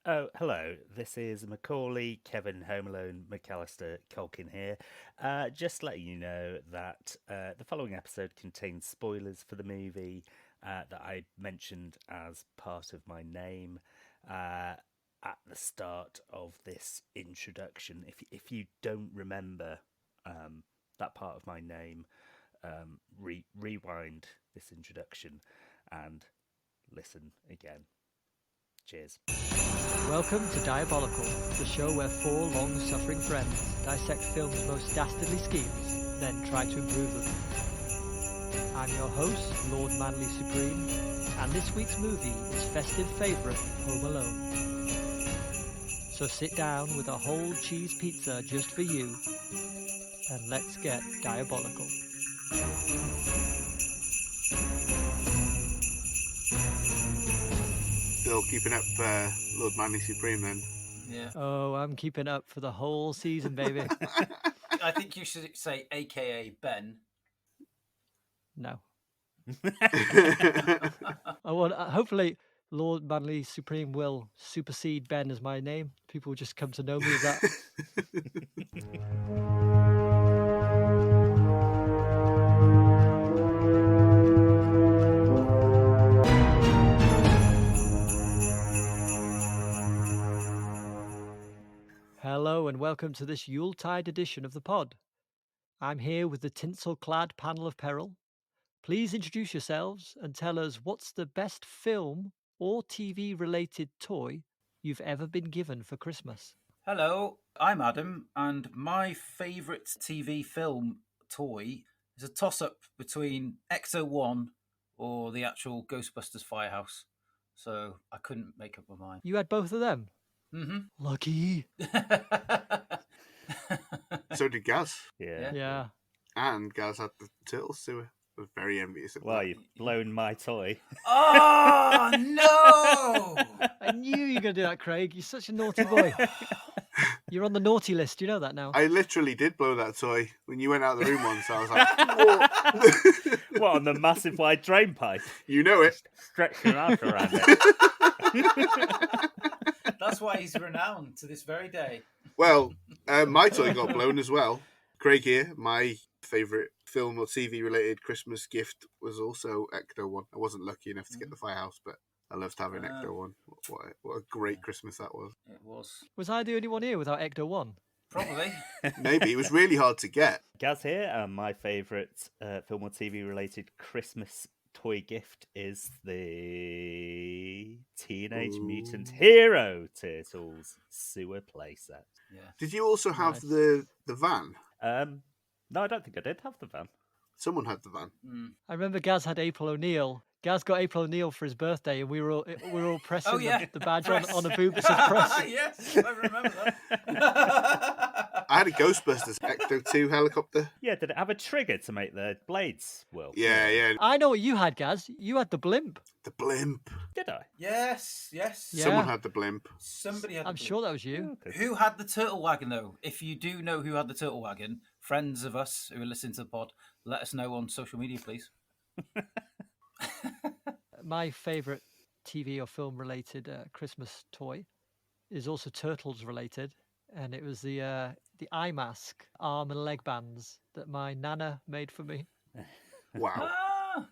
Oh, hello. This is Macauley, Kevin, Home Alone, McCallister, Culkin here. Just letting you know that the following episode contains spoilers for the movie that I mentioned as part of my name at the start of this introduction. If you don't remember that part of my name, rewind this introduction and listen again. Cheers. Welcome to Diabolical, the show where four long-suffering friends dissect film's most dastardly schemes, then try to improve them. I'm your host, Lord Manly Supreme, and this week's movie is festive favourite Home Alone. So sit down with a whole cheese pizza just for you, and let's get diabolical. Still keeping up Lord Manly Supreme then. Yeah. Oh, I'm keeping up for the whole season, baby. I think you should say AKA Ben. No. I want. Hopefully, Lord Manly Supreme will supersede Ben as my name. People will just come to know me as that. Hello and welcome to this Yuletide edition of the pod. I'm here with the tinsel-clad panel of peril. Please introduce yourselves and tell us what's the best film or TV-related toy you've ever been given for Christmas. Hello, I'm Adam, and my favourite TV film toy is a toss-up between Ecto-1 or the actual Ghostbusters Firehouse. So I couldn't make up my mind. You had both of them? Mm-hmm. Lucky. So did Gaz. Yeah. Yeah. And Gaz had the turtle sewer. I was very envious of Well, that. you've blown my toy. Oh, no! I knew you were going to do that, Craig. You're such a naughty boy. You're on the naughty list. You know that now. I literally did blow that toy when you went out of the room once. I was like, "Whoa." What, on the massive wide drain pipe? You know it. Stretch your arm around it. That's why he's renowned to this very day. Well, my toy got blown as well. Craig here. My favourite film or TV related Christmas gift was also Ecto-1. I wasn't lucky enough to get the Firehouse, but I loved having Ecto-1. What a great Christmas that was. It was. Was I the only one here without Ecto-1? Probably. Maybe. It was really hard to get. Gaz here, and my favourite film or TV related Christmas toy gift is the Teenage Mutant Hero Turtles sewer playset. Yeah. Did you also have Nice. the van? No, I don't think I did have the van. Someone had the van. I remember Gaz had April O'Neil. Gaz got April O'Neil for his birthday, and we were all pressing Oh, yeah. the badge Press. on a boob that says press. Yes, I remember that. I had a Ghostbusters Ecto-2 helicopter. Yeah, did it have a trigger to make the blades whirl? Yeah. I know what you had, Gaz. You had the blimp. The blimp. Did I? Yes. Yeah. Someone had the blimp. Somebody had. I'm sure that was you. Okay. Who had the turtle wagon though? If you do know who had the turtle wagon, friends of us who are listening to the pod, let us know on social media, please. My favourite TV or film related Christmas toy is also Turtles related, and it was the eye mask, arm and leg bands that my nana made for me. Wow.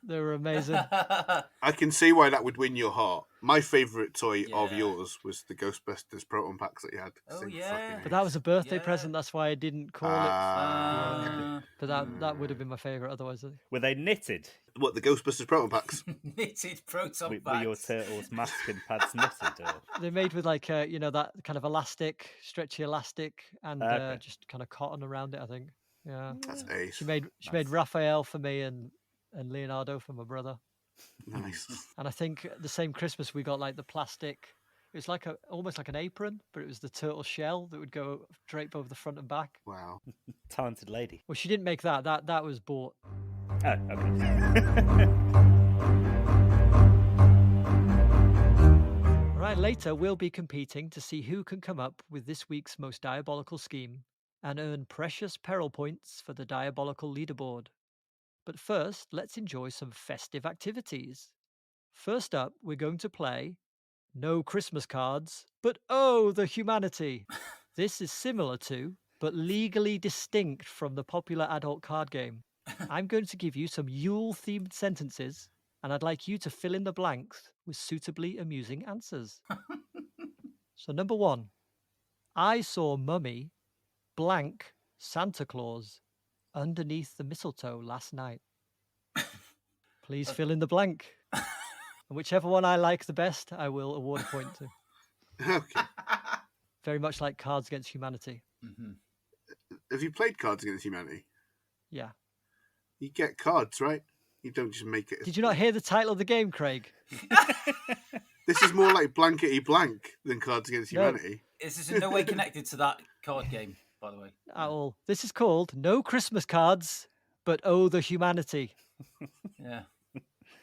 They were amazing. I can see why that would win your heart. My favourite toy of Yeah. yours was the Ghostbusters proton packs that you had. Oh, They yeah. fucking But that was a birthday Yeah. present. That's why I didn't call it. Ah, But that would have been my favourite otherwise. Were they knitted? What, the Ghostbusters proton packs? Knitted proton Were your bags. turtles' mask and pads knitted? Or... They're made with like that kind of elastic, stretchy elastic, and Okay. just kind of cotton around it. I think. Yeah. That's ace. She made Nice. Raphael for me and Leonardo for my brother. Nice. And I think the same Christmas we got like the plastic. It was like almost like an apron, but it was the turtle shell that would go drape over the front and back. Wow. Talented lady. Well, she didn't make that. That was bought. Oh, okay. Right, later we'll be competing to see who can come up with this week's most diabolical scheme and earn precious peril points for the diabolical leaderboard. But first, let's enjoy some festive activities. First up, we're going to play No Christmas cards, but oh, the humanity. This is similar to, but legally distinct from the popular adult card game. I'm going to give you some Yule-themed sentences, and I'd like you to fill in the blanks with suitably amusing answers. So number 1, I saw Mummy blank Santa Claus underneath the mistletoe last night. Please fill in the blank. And whichever one I like the best, I will award a point to. Okay. Very much like Cards Against Humanity. Mhm. Have you played Cards Against Humanity? Yeah. You get cards, right? You don't just make it. Did you not hear the title of the game, Craig? This is more like blankety blank than Cards Against No. Humanity. This is in no way connected to that card game, by the way. At all. This is called No Christmas Cards, but oh, the humanity. Yeah.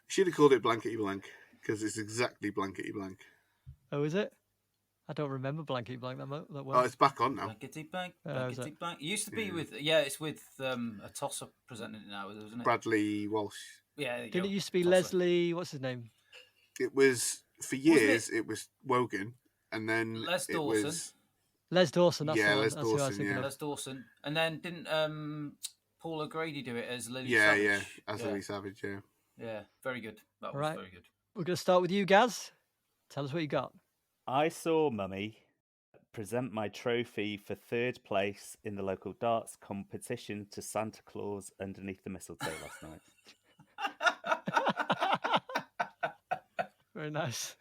Should have called it blankety blank because it's exactly blankety blank. Oh, is it? I don't remember Blankety Blank that well. Oh, it's back on now. Blankety blank, is blankety it? blank. It used to be Yeah. with, it's with a tosser presenting it now, isn't it? Bradley Walsh. Yeah, there you Didn't go. it used to be Tosser. Leslie, what's his name? It was for years. It was Wogan, and then Les it Dawson. was Les Dawson, that's Yeah, the one. Les That's who I was Dawson, thinking yeah. of. Les Dawson. And then didn't Paul O'Grady do it as Lily yeah, Savage? as Lily Savage. Yeah. Yeah, very good. That was Right. very good. We're going to start with you, Gaz. Tell us what you got. I saw Mummy present my trophy for third place in the local darts competition to Santa Claus underneath the mistletoe last night. Very nice.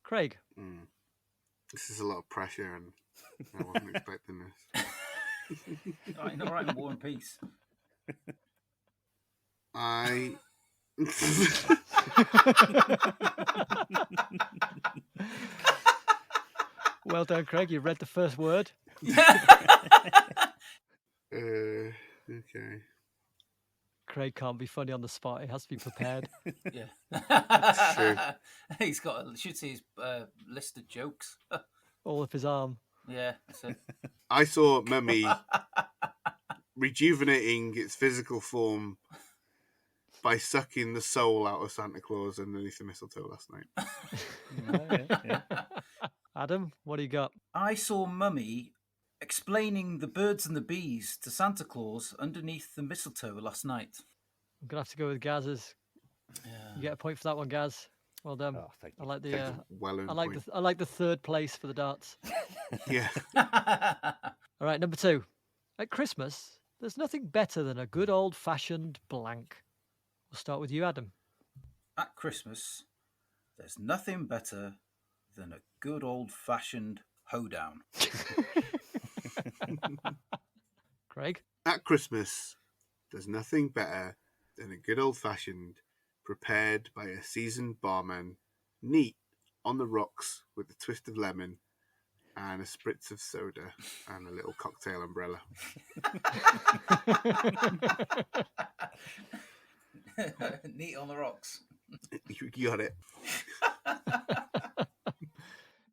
Craig. This is a lot of pressure, and I wasn't expecting this. Not right in War and Peace. I. Well done, Craig. You read the first word. Okay. Craig can't be funny on the spot. He has to be prepared. Yeah. true. He's got, should see his list of jokes. All up his arm. Yeah, that's it. I saw Mummy rejuvenating its physical form by sucking the soul out of Santa Claus underneath the mistletoe last night. Yeah. Adam, what do you got? I saw Mummy explaining the birds and the bees to Santa Claus underneath the mistletoe last night. I'm going to have to go with Gaz's. Yeah. You get a point for that one, Gaz. Well done. Oh, thank I you. like the Takes a well-earned I like point. the I like the third place for the darts. Yeah. All right, number 2. At Christmas, there's nothing better than a good old-fashioned blank. We'll start with you, Adam. At Christmas, there's nothing better than a good old-fashioned hoedown. Craig. At Christmas, there's nothing better than a good old-fashioned prepared by a seasoned barman, neat on the rocks with a twist of lemon and a spritz of soda and a little cocktail umbrella. Neat on the rocks. You got it.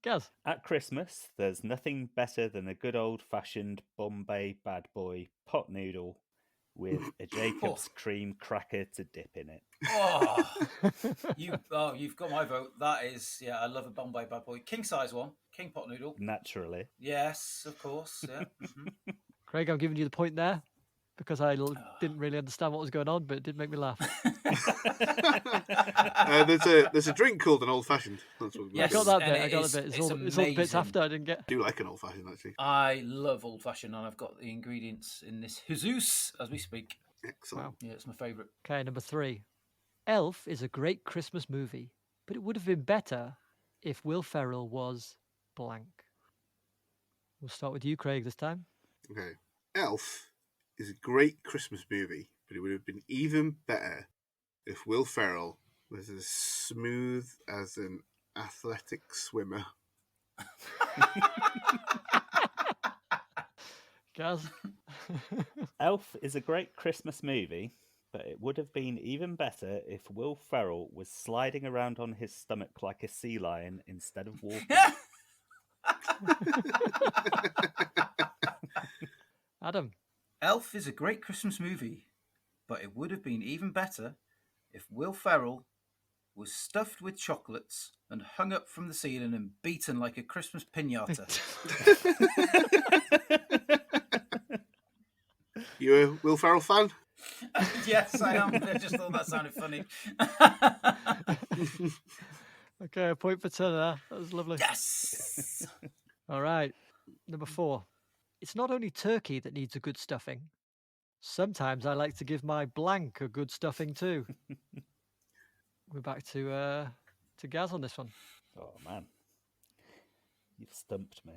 Gaz. At Christmas, there's nothing better than a good old-fashioned Bombay bad boy pot noodle with a Jacob's cream cracker to dip in it. You've got my vote. That is, I love a Bombay bad boy. King size one, king pot noodle. Naturally. Yes, of course. Yeah. Mhm. Craig, I'm giving you the point there because I didn't really understand what was going on, but it did make me laugh. There's a drink called an old fashioned. That's what Yes. I got that and bit. it I got is- the bit. it's It's all the bits amazing. after I didn't get. I do like an old fashioned actually. I love old fashioned, and I've got the ingredients in this Jesus as we speak. Excellent. Wow. Yeah, it's my favourite. Okay, number 3. Elf is a great Christmas movie, but it would have been better if Will Ferrell was blank. We'll start with you, Craig, this time. Okay. Elf is a great Christmas movie, but it would have been even better if Will Ferrell was as smooth as an athletic swimmer. Gaz. Elf is a great Christmas movie, but it would have been even better if Will Ferrell was sliding around on his stomach like a sea lion instead of walking. Adam. Elf is a great Christmas movie, but it would have been even better if Will Ferrell was stuffed with chocolates and hung up from the ceiling and beaten like a Christmas piñata. You a Will Ferrell fan? Yes, I am. I just thought that sounded funny. Okay, a point for Turner. That was lovely. Yes. All right. Number 4. It's not only turkey that needs a good stuffing. Sometimes I like to give my blank a good stuffing too. We're back to Gaz on this one. Oh man, you've stumped me.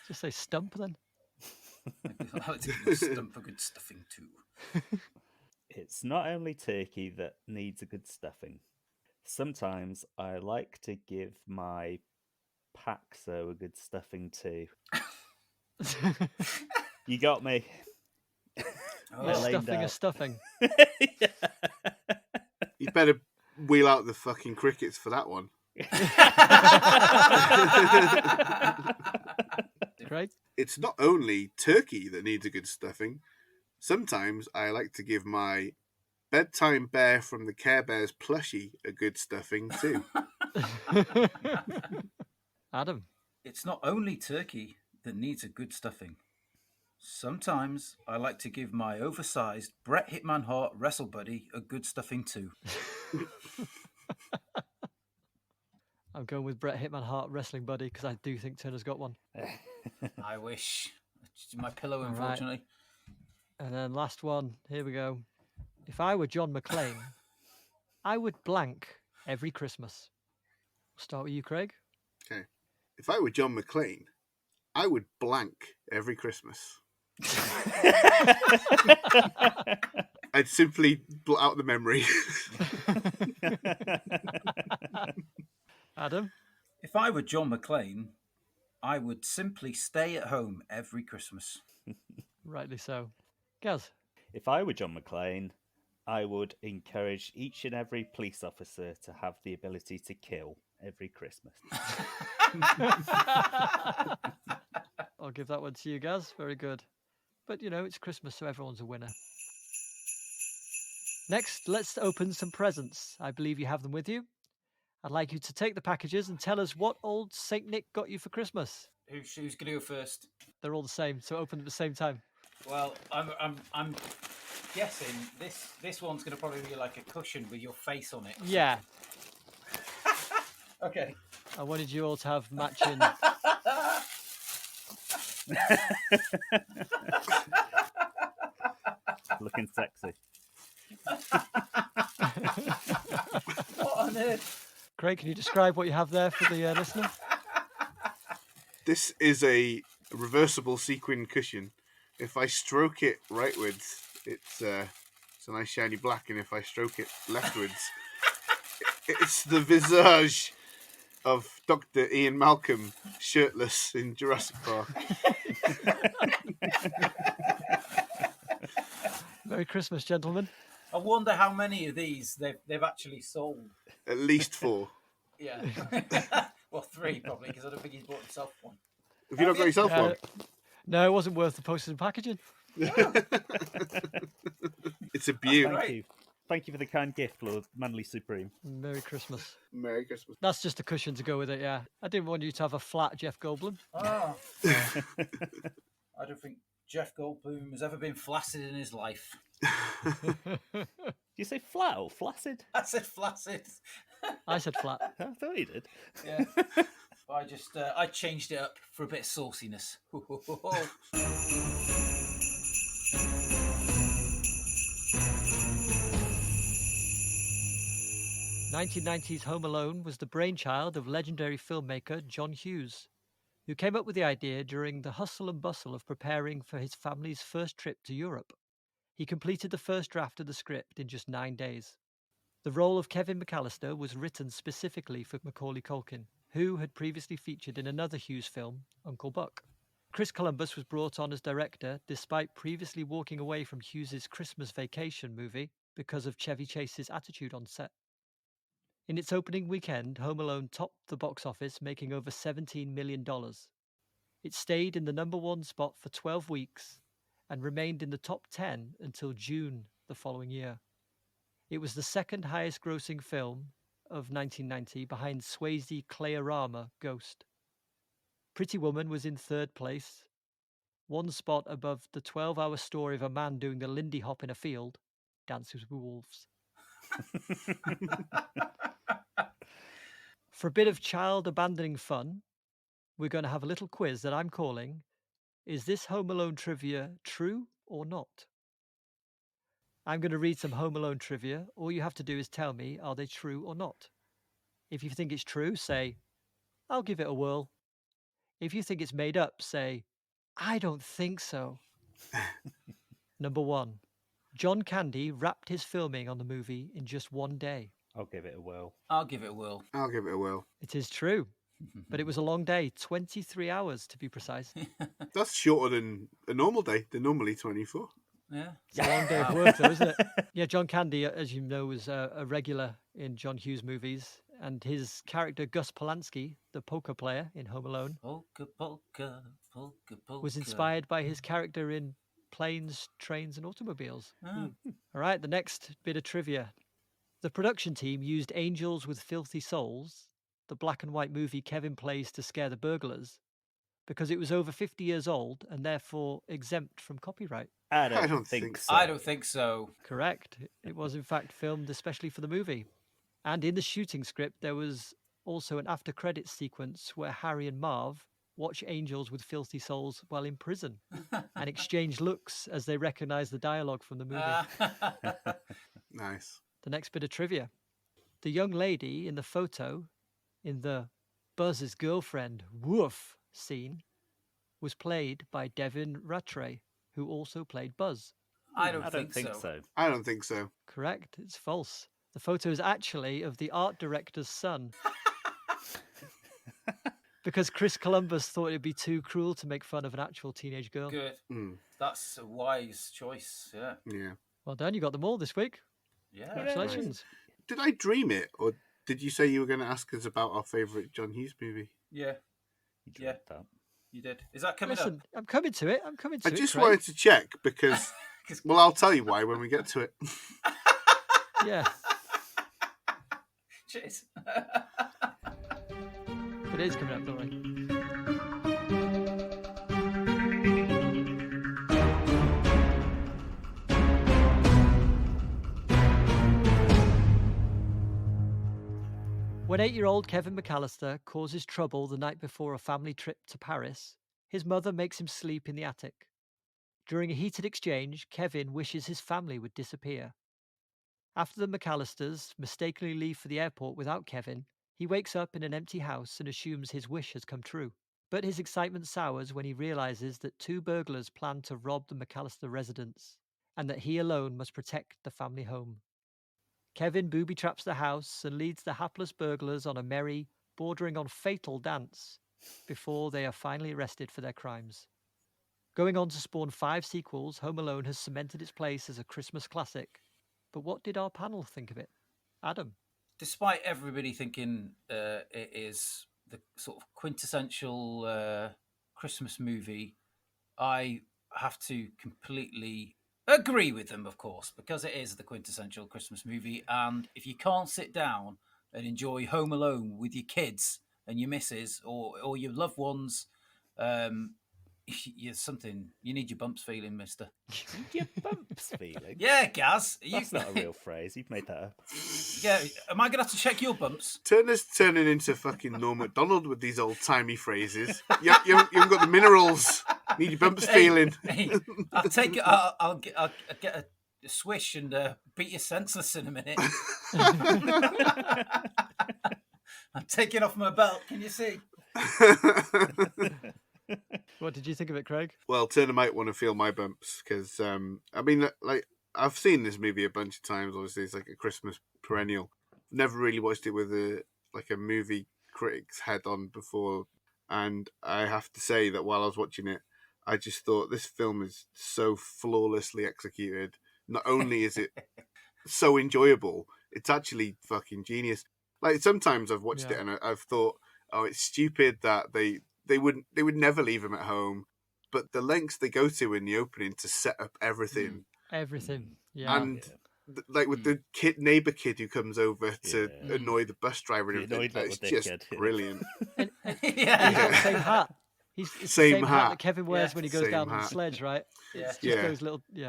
Just say stump then. I like to give my stump a good stuffing too. It's not only turkey that needs a good stuffing. Sometimes I like to give my Paxo a good stuffing too. You got me. You're stuffing a stuffing. Yeah. You better wheel out the fucking crickets for that one. Craig? It's not only turkey that needs a good stuffing. Sometimes I like to give my bedtime bear from the Care Bears plushie a good stuffing too. Adam? It's not only turkey that needs a good stuffing. Sometimes I like to give my oversized Bret Hitman Hart wrestle buddy a good stuffing too. I'm going with Bret Hitman Hart wrestling buddy because I do think Turner's got one. I wish. It's my pillow, All right. unfortunately. And then last one. Here we go. If I were John McClane, I would blank every Christmas. We'll start with you, Craig. Okay. If I were John McClane, I would blank every Christmas. I'd simply blot out the memory. Adam? If I were John McClane, I would simply stay at home every Christmas. Rightly so. Gaz? If I were John McClane, I would encourage each and every police officer to have the ability to kill every Christmas. I'll give that one to you, Gaz. Very good. But, you know, it's Christmas, so everyone's a winner. Next, let's open some presents. I believe you have them with you. I'd like you to take the packages and tell us what old Saint Nick got you for Christmas. Who's going to go first? They're all the same, so open them at the same time. Well, I'm guessing this one's going to probably be like a cushion with your face on it. Yeah. Okay. I wanted you all to have matching. Looking sexy. What on earth? Craig, can you describe what you have there for the listener? This is a reversible sequin cushion. If I stroke it rightwards, it's a nice shiny black, and if I stroke it leftwards, it's the visage of Dr. Ian Malcolm shirtless in Jurassic Park. Merry Christmas, gentlemen. I wonder how many of these they've actually sold. At least 4. Yeah. Well, 3 probably, because I don't think he's bought himself one. Have you not got yourself one? No, it wasn't worth the postage and packaging. It's a beauty. Thank you. Thank you for the kind gift, Lord Manly Supreme. Merry Christmas. Merry Christmas. That's just a cushion to go with it, yeah. I didn't want you to have a flat Jeff Goldblum. Ah. I don't think Jeff Goldblum has ever been flaccid in his life. Did you say flat or flaccid? I said flaccid. I said flat. I thought you did. Yeah. I changed it up for a bit of sauciness. 1990's Home Alone was the brainchild of legendary filmmaker John Hughes, who came up with the idea during the hustle and bustle of preparing for his family's first trip to Europe. He completed the first draft of the script in just 9 days. The role of Kevin McCallister was written specifically for Macaulay Culkin, who had previously featured in another Hughes film, Uncle Buck. Chris Columbus was brought on as director despite previously walking away from Hughes's Christmas Vacation movie because of Chevy Chase's attitude on set. In its opening weekend, Home Alone topped the box office, making over $17 million. It stayed in the number 1 spot for 12 weeks and remained in the top 10 until June the following year. It was the second highest grossing film of 1990 behind Swayze Clayarama Ghost. Pretty Woman was in third place, one spot above the 12-hour story of a man doing the Lindy Hop in a field, Dances with Wolves. For a bit of child abandoning fun, we're going to have a little quiz that I'm calling, Is This Home Alone Trivia True or Not? I'm going to read some Home Alone trivia. All you have to do is tell me, are they true or not? If you think it's true, say, I'll give it a whirl. If you think it's made up, say, I don't think so. Number 1. John Candy wrapped his filming on the movie in just one day. I'll give it a whirl. I'll give it a whirl. I'll give it a whirl. It is true, but it was a long day, 23 hours to be precise. That's shorter than a normal day. They're normally 24. Yeah. It's a long day of work, though, isn't it? Yeah, John Candy, as you know, was a regular in John Hughes movies, and his character Gus Polanski, the poker player in Home Alone, Polka, polka, polka, polka. was inspired by his character in Planes, Trains, and Automobiles. Oh. All right, the next bit of trivia. The production team used Angels with Filthy Souls, the black and white movie Kevin plays to scare the burglars, because it was over 50 years old and therefore exempt from copyright. I don't don't think think so. so. I don't think so. Correct. It was in fact filmed especially for the movie. And in the shooting script, there was also an after credits sequence where Harry and Marv watch Angels with Filthy Souls while in prison and exchange looks as they recognize the dialogue from the movie. Nice. The next bit of trivia. The young lady in the photo in the Buzz's girlfriend, woof scene was played by Devin Rattray, who also played Buzz. I don't, I don't think so. so. I don't think so. Correct. It's false. The photo is actually of the art director's son. Because Chris Columbus thought it'd be too cruel to make fun of an actual teenage girl. Good. Mm, That's a wise choice. Yeah. yeah. Well done, you got them all this week. Yeah. Congratulations. Did I dream it, or did you say you were going to ask us about our favourite John Hughes movie? Yeah. You Yeah. dreamt that. You did. Is that coming Listen, I'm coming to it. I'm coming to I it. just Craig. wanted to check because, well, I'll tell you why when we get to it. Yeah, up? Cheers. but it is coming up, don't worry. When 8-year-old Kevin McCallister causes trouble the night before a family trip to Paris, his mother makes him sleep in the attic. During a heated exchange, Kevin wishes his family would disappear. After the McCallisters mistakenly leave for the airport without Kevin, he wakes up in an empty house and assumes his wish has come true. But his excitement sours when he realizes that 2 burglars plan to rob the McCallister residence, and that he alone must protect the family home. Kevin booby traps the house and leads the hapless burglars on a merry, bordering on fatal dance before they are finally arrested for their crimes. Going on to spawn 5 sequels, Home Alone has cemented its place as a Christmas classic. But what did our panel think of it? Adam? Despite everybody thinking it is the sort of quintessential Christmas movie, I have to completely agree with them, of course, because it is the quintessential Christmas movie. And if you can't sit down and enjoy Home Alone with your kids and your missus or your loved ones, you need your bumps feeling, mister. Your bumps feeling. Yeah, Gaz. That's not a real phrase. You've made that up. Yeah, am I going to have to check your bumps? Turner's turning into fucking Norm Macdonald with these old-timey phrases. You haven't got the minerals. Need your bumps feeling. Hey, I'll take it. I'll get a swish and beat you senseless in a minute. I'm taking off my belt. Can you see? What did you think of it, Craig? Well, Turner might want to feel my bumps because, I mean, like, I've seen this movie a bunch of times. Obviously, it's like a Christmas perennial. Never really watched it with a movie critic's head on before, and I have to say that while I was watching it, I just thought this film is so flawlessly executed. Not only is it so enjoyable, it's actually fucking genius. Like, sometimes I've watched it and I've thought, oh, it's stupid that they would never leave him at home, but the lengths they go to in the opening to set up everything. Everything. Yeah. And like with the neighbor kid who comes over to Yeah. annoy the bus driver and The everything. annoyed It's little just dickhead, yeah. brilliant. And he's Yeah. got the same hat. It's the Same same hat hat. that Kevin wears Yeah. when he goes Same down on the hat. sledge, right? Yeah. It's just Yeah.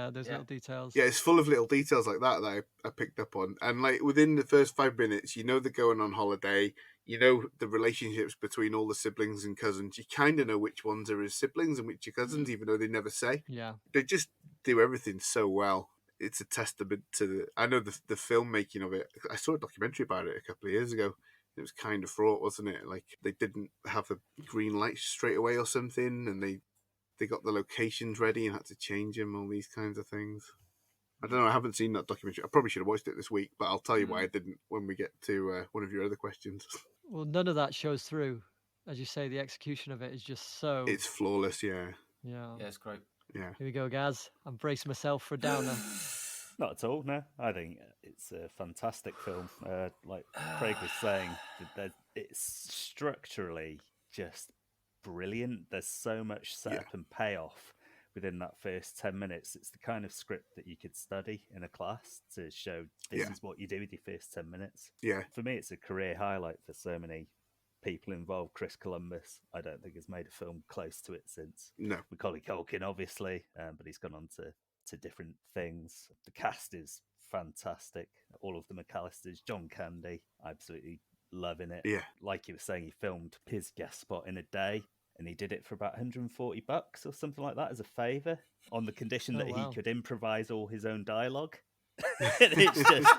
those little details. Yeah, it's full of little details like that I picked up on. And like within the first 5 minutes, you know they're going on holiday. You know the relationships between all the siblings and cousins. You kind of know which ones are his siblings and which are cousins, even though they never say. Yeah. They just do everything so well. It's a testament to I know the filmmaking of it. I saw a documentary about it a couple of years ago. It was kind of fraught, wasn't it? Like they didn't have a green light straight away or something, and they got the locations ready and had to change them. All these kinds of things. I don't know. I haven't seen that documentary. I probably should have watched it this week, but I'll tell you why I didn't when we get to one of your other questions. Well, none of that shows through. As you say, the execution of it is just so. It's flawless, yeah. Yeah. Yeah, it's great. Yeah. Here we go, Gaz. I'm bracing myself for a downer. Not at all, no. I think it's a fantastic film. Like Craig was saying, it's structurally just brilliant. There's so much setup and payoff within that first 10 minutes. It's the kind of script that you could study in a class to show this is what you do with your first 10 minutes. Yeah. For me, it's a career highlight for so many people involved. Chris Columbus, I don't think has made a film close to it since. No. Macaulay Culkin, obviously, but he's gone on to different things. The cast is fantastic. All of the McCallisters, John Candy, absolutely loving it. Yeah. Like you were saying, he filmed his guest spot in a day, and he did it for about $140 or something like that as a favour, on the condition that he could improvise all his own dialogue. It's just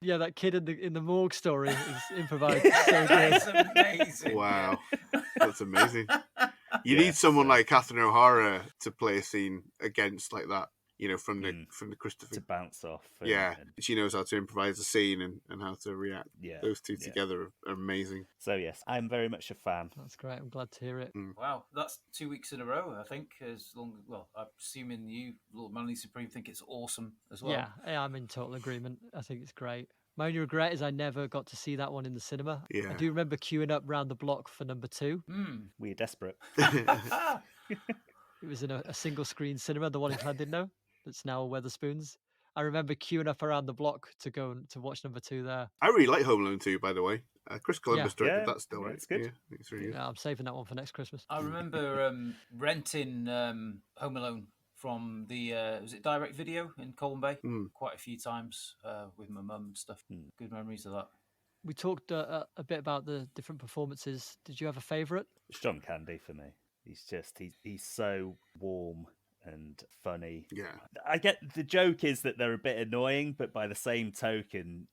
yeah, that kid in the morgue story is improvised so good. It's amazing. Wow. That's amazing. You need someone like Catherine O'Hara to play a scene against like that, you know, from the Christopher to bounce off. And she knows how to improvise a scene and how to react. Yeah, those two together are amazing. So yes, I'm very much a fan. That's great. I'm glad to hear it. Wow, that's 2 weeks in a row. I think I'm assuming you, Lord Manly Supreme, think it's awesome as well. Yeah, I'm in total agreement. I think it's great. My only regret is I never got to see that one in the cinema. Yeah. I do remember queuing up round the block for number 2. We're desperate. It was in a single screen cinema, the one in Llandudno, that's now Weatherspoons. I remember queuing up around the block to go to watch number 2 there. I really like Home Alone 2, by the way. Chris Columbus directed that still, right? It's good. Yeah, it's really good. Yeah, I'm saving that one for next Christmas. I remember renting Home Alone from the was it Direct Video in Colwyn Bay quite a few times with my mum and stuff. Good memories of that. We talked a bit about the different performances. Did you have a favourite? It's John Candy for me. He's so warm and funny. Yeah. I get the joke is that they're a bit annoying, but by the same token,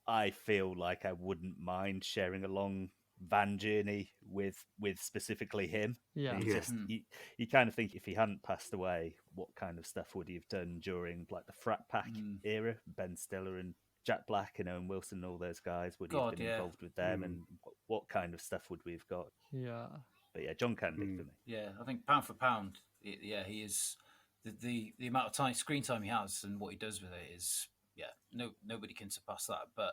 I feel like I wouldn't mind sharing a long van journey with specifically him. Yeah. You kind of think if he hadn't passed away, what kind of stuff would he have done during like the frat pack era? Ben Stiller and Jack Black and Owen Wilson and all those guys, would he have been involved with them, and what kind of stuff would we have got? Yeah. But yeah, John Candy for me. Yeah, I think pound for pound, he is the amount of screen time he has and what he does with it is nobody can surpass that. But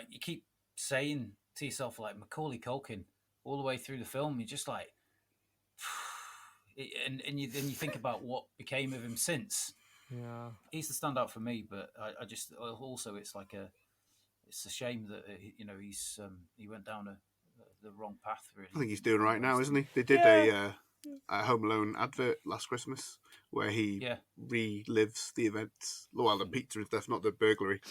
you keep saying to yourself like Macaulay Culkin all the way through the film, you're just like, and you think about what became of him since. Yeah, he's the standout for me. But I just also it's a shame that he went down the wrong path. Really, I think he's doing right now, isn't he? They did a Home Alone advert last Christmas where he relives the events. Well, the pizza and stuff, not the burglary.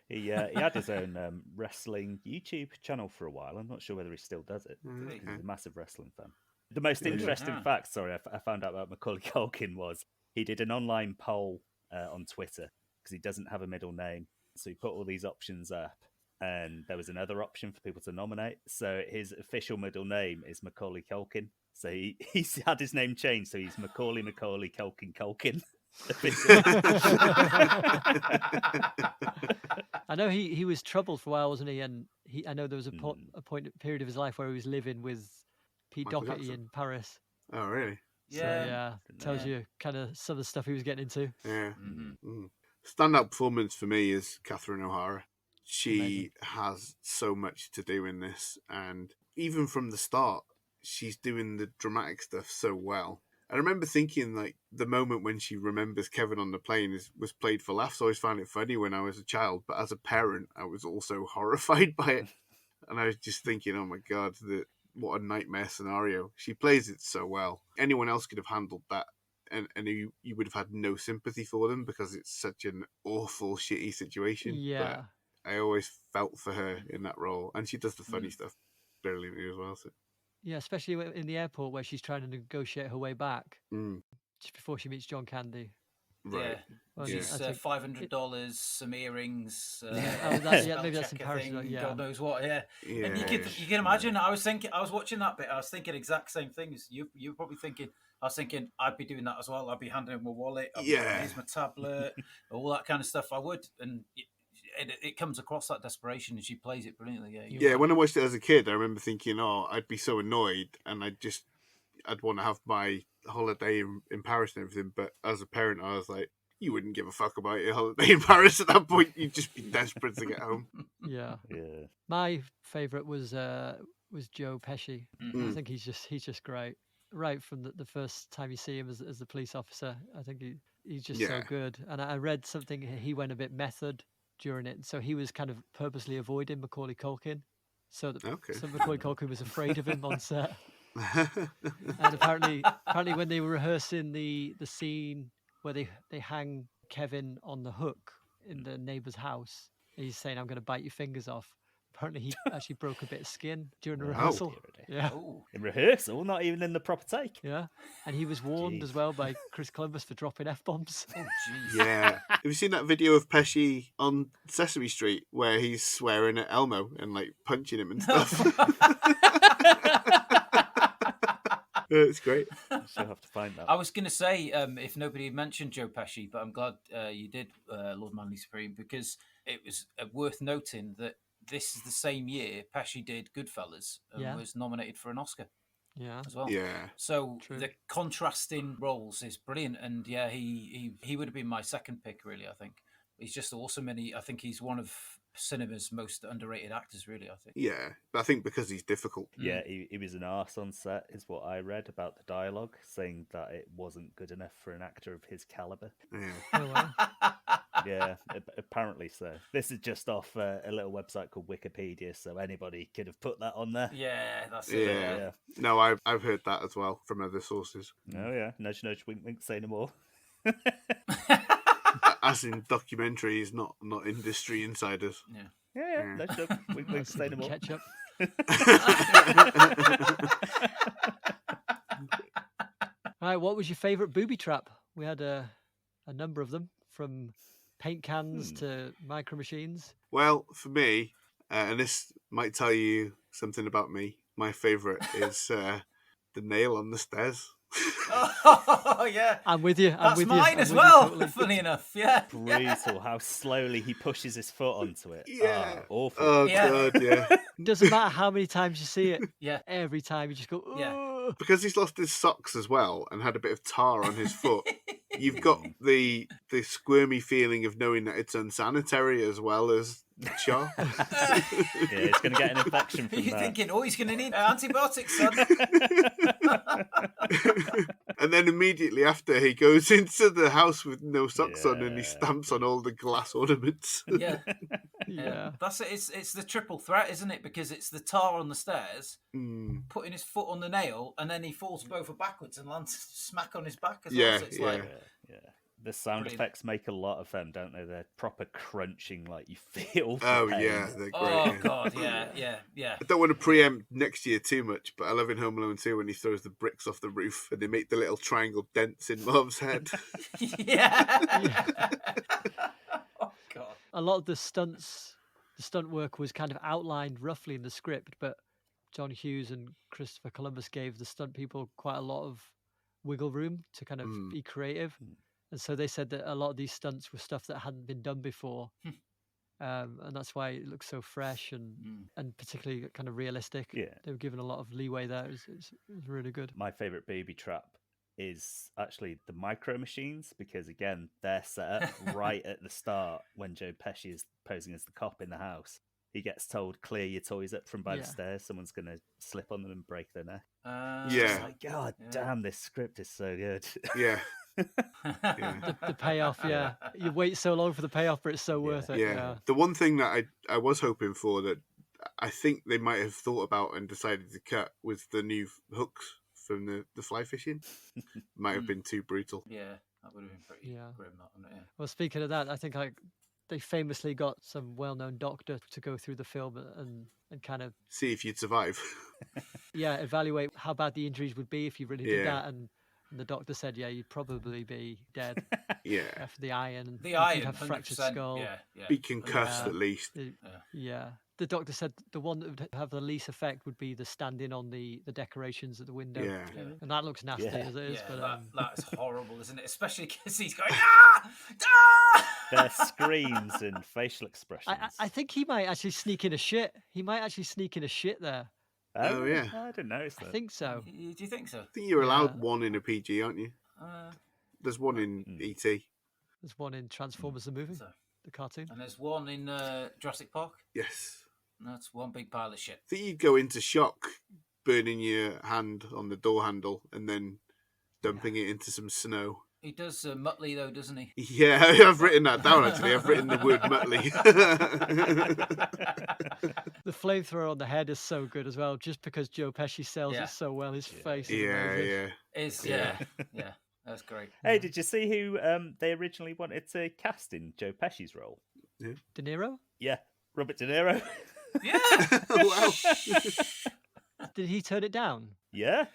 He had his own wrestling YouTube channel for a while. I'm not sure whether he still does it. Okay. He's a massive wrestling fan. The most interesting fact, I found out about Macaulay Culkin was he did an online poll on Twitter because he doesn't have a middle name. So he put all these options up, and there was another option for people to nominate. So his official middle name is Macaulay Culkin. So he's had his name changed. So he's Macaulay Culkin. I know he was troubled for a while, wasn't he? And I know there was a period of his life where he was living with Pete Michael Doherty Jackson. in Paris. Oh, really? So, tells you kind of some of the stuff he was getting into. Yeah. Standout performance for me is Catherine O'Hara. She has so much to do in this, and even from the start, she's doing the dramatic stuff so well. I remember thinking like the moment when she remembers Kevin on the plane was played for laughs. I always found it funny when I was a child, but as a parent, I was also horrified by it. And I was just thinking, oh my God, what a nightmare scenario. She plays it so well. Anyone else could have handled that. And you would have had no sympathy for them because it's such an awful, shitty situation. Yeah. But I always felt for her in that role. And she does the funny stuff brilliantly as well. So. Yeah, especially in the airport where she's trying to negotiate her way back just before she meets John Candy. Right. Yeah. Well, She's I think $500, some earrings. maybe that's in Paris. Thing, Yeah. God knows what. Yeah. Yeah. And you can imagine. I was watching that bit. I was thinking exact same things. You're probably thinking. I was thinking I'd be doing that as well. I'd be handing him my wallet. I'd be going, here's my tablet, all that kind of stuff. I would, and it comes across that desperation, and she plays it brilliantly. Yeah. When I watched it as a kid, I remember thinking, "Oh, I'd be so annoyed, and I'd want to have my holiday in Paris and everything." But as a parent, I was like, "You wouldn't give a fuck about your holiday in Paris at that point. You'd just be desperate to get home." Yeah. Yeah. My favourite was Joe Pesci. I think he's just great. Right from the first time you see him as the police officer, I think he's just so good. And I read something, he went a bit method during it, so he was kind of purposely avoiding Macauley Culkin, so Macaulay Culkin was afraid of him on set. And apparently when they were rehearsing the scene where they hang Kevin on the hook in the neighbour's house, he's saying, "I'm going to bite your fingers off." Apparently he actually broke a bit of skin during the rehearsal. Yeah. In rehearsal, not even in the proper take. Yeah. And he was warned as well by Chris Columbus for dropping F-bombs. Oh, jeez. Yeah. Have you seen that video of Pesci on Sesame Street where he's swearing at Elmo and like punching him and stuff? It's great. She'll have to find that. I was going to say, if nobody mentioned Joe Pesci, but I'm glad you did, Lord Manly Supreme, because it was worth noting that this is the same year Pesci did Goodfellas and was nominated for an Oscar. Yeah, as well. Yeah. So the contrasting roles is brilliant, and yeah, he would have been my second pick. Really, I think he's just awesome, and I think he's one of cinema's most underrated actors. Really, I think. Yeah, but I think because he's difficult. Yeah, he was an arse on set, is what I read about the dialogue, saying that it wasn't good enough for an actor of his caliber. Yeah. Oh, wow. Yeah, apparently so. This is just off a little website called Wikipedia, so anybody could have put that on there. Yeah, that's it. Yeah. No, I've heard that as well from other sources. Oh yeah, nudge nudge, wink wink, say no more. As in documentaries, not industry insiders. Yeah, nudge nudge, wink wink, say no more. Ketchup. Right, what was your favourite booby trap? We had a number of them, from paint cans to micro machines. Well, for me, and this might tell you something about me, my favourite is the nail on the stairs. Oh yeah, I'm with you. That's mine as well. Totally. Funny enough, yeah. Brutal how slowly he pushes his foot onto it. Yeah, awful. Oh yeah. God, yeah. Doesn't matter how many times you see it. Yeah, every time you just go. Ugh. Yeah. Because he's lost his socks as well and had a bit of tar on his foot. You've got the squirmy feeling of knowing that it's unsanitary as well as char. Yeah, he's going to get an infection from that. You're thinking, oh, he's going to need antibiotics, son. And then immediately after, he goes into the house with no socks on and he stamps on all the glass ornaments. Yeah. That's it. It's the triple threat, isn't it? Because it's the tar on the stairs, putting his foot on the nail, and then he falls over backwards and lands smack on his back as well. So it's like... The sound effects make a lot of them, don't they? They're proper crunching, like you feel. Oh pain. Yeah, they're great. Oh God, yeah. I don't want to preempt next year too much, but I love in Home Alone 2 when he throws the bricks off the roof and they make the little triangle dents in Marv's head. Yeah. Oh God. A lot of the stunt work was kind of outlined roughly in the script, but John Hughes and Christopher Columbus gave the stunt people quite a lot of wiggle room to kind of be creative. And so they said that a lot of these stunts were stuff that hadn't been done before. And that's why it looks so fresh and particularly kind of realistic. Yeah. They were given a lot of leeway there. It was really good. My favourite booby trap is actually the micro machines, because again, they're set up right at the start when Joe Pesci is posing as the cop in the house. he gets told, clear your toys up from by the Yeah. stairs. Someone's going to slip on them and break their neck. Yeah. It's like, God Yeah. damn, this script is so good. Yeah. The payoff, yeah. You wait so long for the payoff, but it's so worth it. Yeah. The one thing that I was hoping for that I think they might have thought about and decided to cut was the new hooks from the fly fishing. Might have been too brutal. Yeah, that would have been pretty Yeah. grim, that, wouldn't it? Well, speaking of that, I think they famously got some well-known doctor to go through the film and kind of See if you'd survive. evaluate how bad the injuries would be if you really did Yeah. that. And the doctor said, yeah, you'd probably be dead Yeah. after the iron. The You'd iron, have fractured 100%. skull. Yeah. Be concussed Yeah. at least. Yeah. The doctor said the one that would have the least effect would be the standing on the decorations at the window. Yeah. And that looks nasty as it is. Yeah, But that's horrible, isn't it? Especially because he's going, ah! Ah! Their screams and facial expressions. I think he might actually sneak in a shit. He might actually sneak in a shit there. Oh, yeah. I didn't notice that. I think so. Do you think so? I think you're allowed Yeah. one in a PG, aren't you? There's one in ET. There's one in Transformers the movie, So, the cartoon. and there's one in Jurassic Park. Yes. That's one big pile of shit. I think you'd go into shock burning your hand on the door handle and then dumping it into some snow. He does Muttley, though, doesn't he? Yeah, I've written that down actually. I've written the word Muttley. The flamethrower on the head is so good as well, just because Joe Pesci sells Yeah. it so well. His face is yeah, amazing. yeah. Yeah, that's great. Hey, did you see who they originally wanted to cast in Joe Pesci's role? De Niro? Yeah, Robert De Niro. Yeah. Wow. Did he turn it down? Yeah.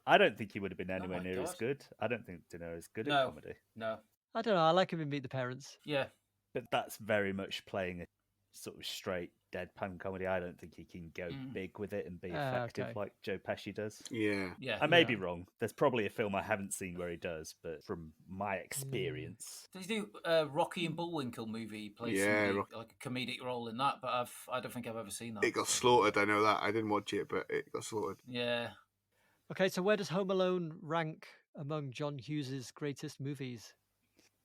I don't think he would have been anywhere my near as God. good. I don't think De Niro's good No. at comedy. No. I don't know. I like him in Meet the Parents. Yeah. But that's very much playing a sort of straight deadpan comedy. I don't think he can go big with it and be effective okay. like Joe Pesci does. Yeah. Yeah. I may Yeah. be wrong. There's probably a film I haven't seen where he does, but from my experience, Did he do Rocky and Bullwinkle movie? He plays Yeah, somebody, like a comedic role in that, but I don't think I've ever seen that. It got slaughtered, I know that. I didn't watch it, but it got slaughtered. Yeah. Okay, so where does Home Alone rank among John Hughes's greatest movies?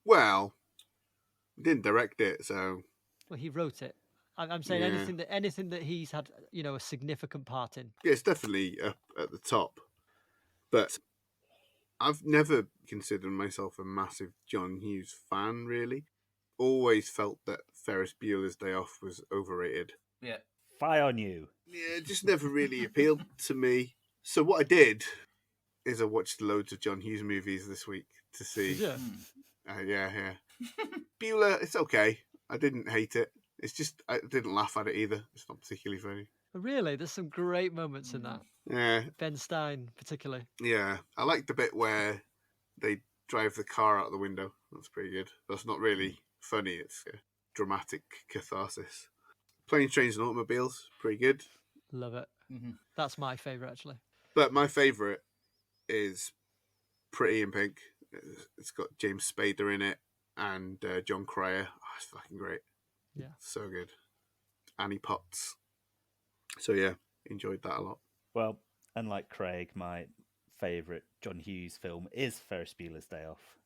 Well, he didn't direct it, so Well, he wrote it. I'm saying Yeah. anything that he's had, a significant part in. yeah, it's definitely up at the top. But I've never considered myself a massive John Hughes fan, really. Always felt that Ferris Bueller's Day Off was overrated. Yeah. fire on you. Yeah, it just never really appealed to me. So what I did is I watched loads of John Hughes movies this week to see. Yeah. Yeah. Bueller, it's okay. I didn't hate it. It's just I didn't laugh at it either. It's not particularly funny. Really, there's some great moments in that. Yeah, Ben Stein, particularly. yeah. I like the bit where they drive the car out the window. That's pretty good. That's not really funny. It's a dramatic catharsis. Planes, Trains and Automobiles, pretty good. Love it. Mm-hmm. That's my favourite, actually. But my favourite is Pretty in Pink. It's got James Spader in it and John Cryer. Oh, it's fucking great. Yeah. So good. Annie Potts. So yeah, enjoyed that a lot. Well, unlike Craig, my favourite John Hughes film is Ferris Bueller's Day Off.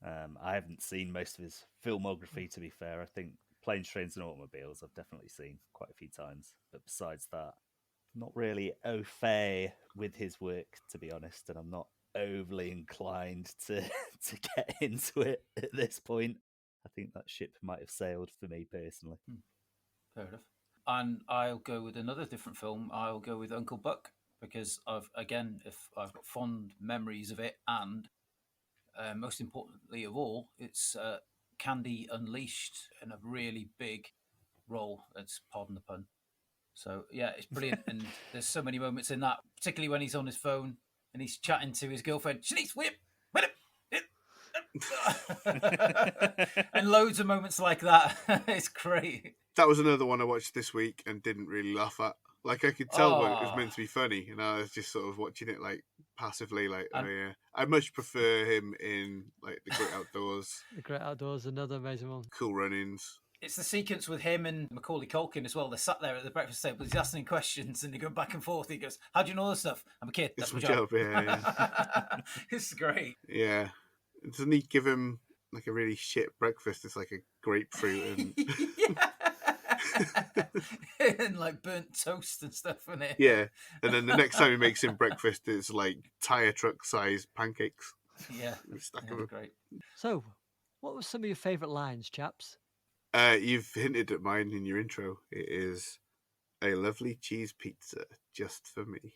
I haven't seen most of his filmography, to be fair. I think Planes, Trains and Automobiles I've definitely seen quite a few times. But besides that, not really au fait with his work, to be honest, and I'm not overly inclined to get into it at this point. I think that ship might have sailed for me personally. Fair enough. And I'll go with another different film. I'll go with Uncle Buck because I've got fond memories of it, and most importantly of all, it's Candy Unleashed in a really big role. That's, pardon the pun. So yeah, it's brilliant, and there's so many moments in that, particularly when he's on his phone and he's chatting to his girlfriend. Shanice, whip. And loads of moments like that. It's great. That was another one I watched this week and didn't really laugh at. Like I could tell what it was meant to be funny, and I was just sort of watching it like passively. Like, oh yeah, I much prefer him in like The Great Outdoors, The Great Outdoors, another amazing one. Cool Runnings. It's the sequence with him and Macaulay Culkin as well. They're sat there at the breakfast table. He's asking him questions and they go back and forth. He goes, "How do you know this stuff?" "I'm a kid. That's It's my my job." job. Yeah. It's great. Yeah. Doesn't he give him like a really shit breakfast? It's like a grapefruit and And like burnt toast and stuff, isn't it? Yeah, and then the next time he makes him breakfast, it's like tire truck size pancakes. Yeah. A stack Yeah, of them. great. So, what were some of your favourite lines, chaps? You've hinted at mine in your intro. It is a lovely cheese pizza just for me.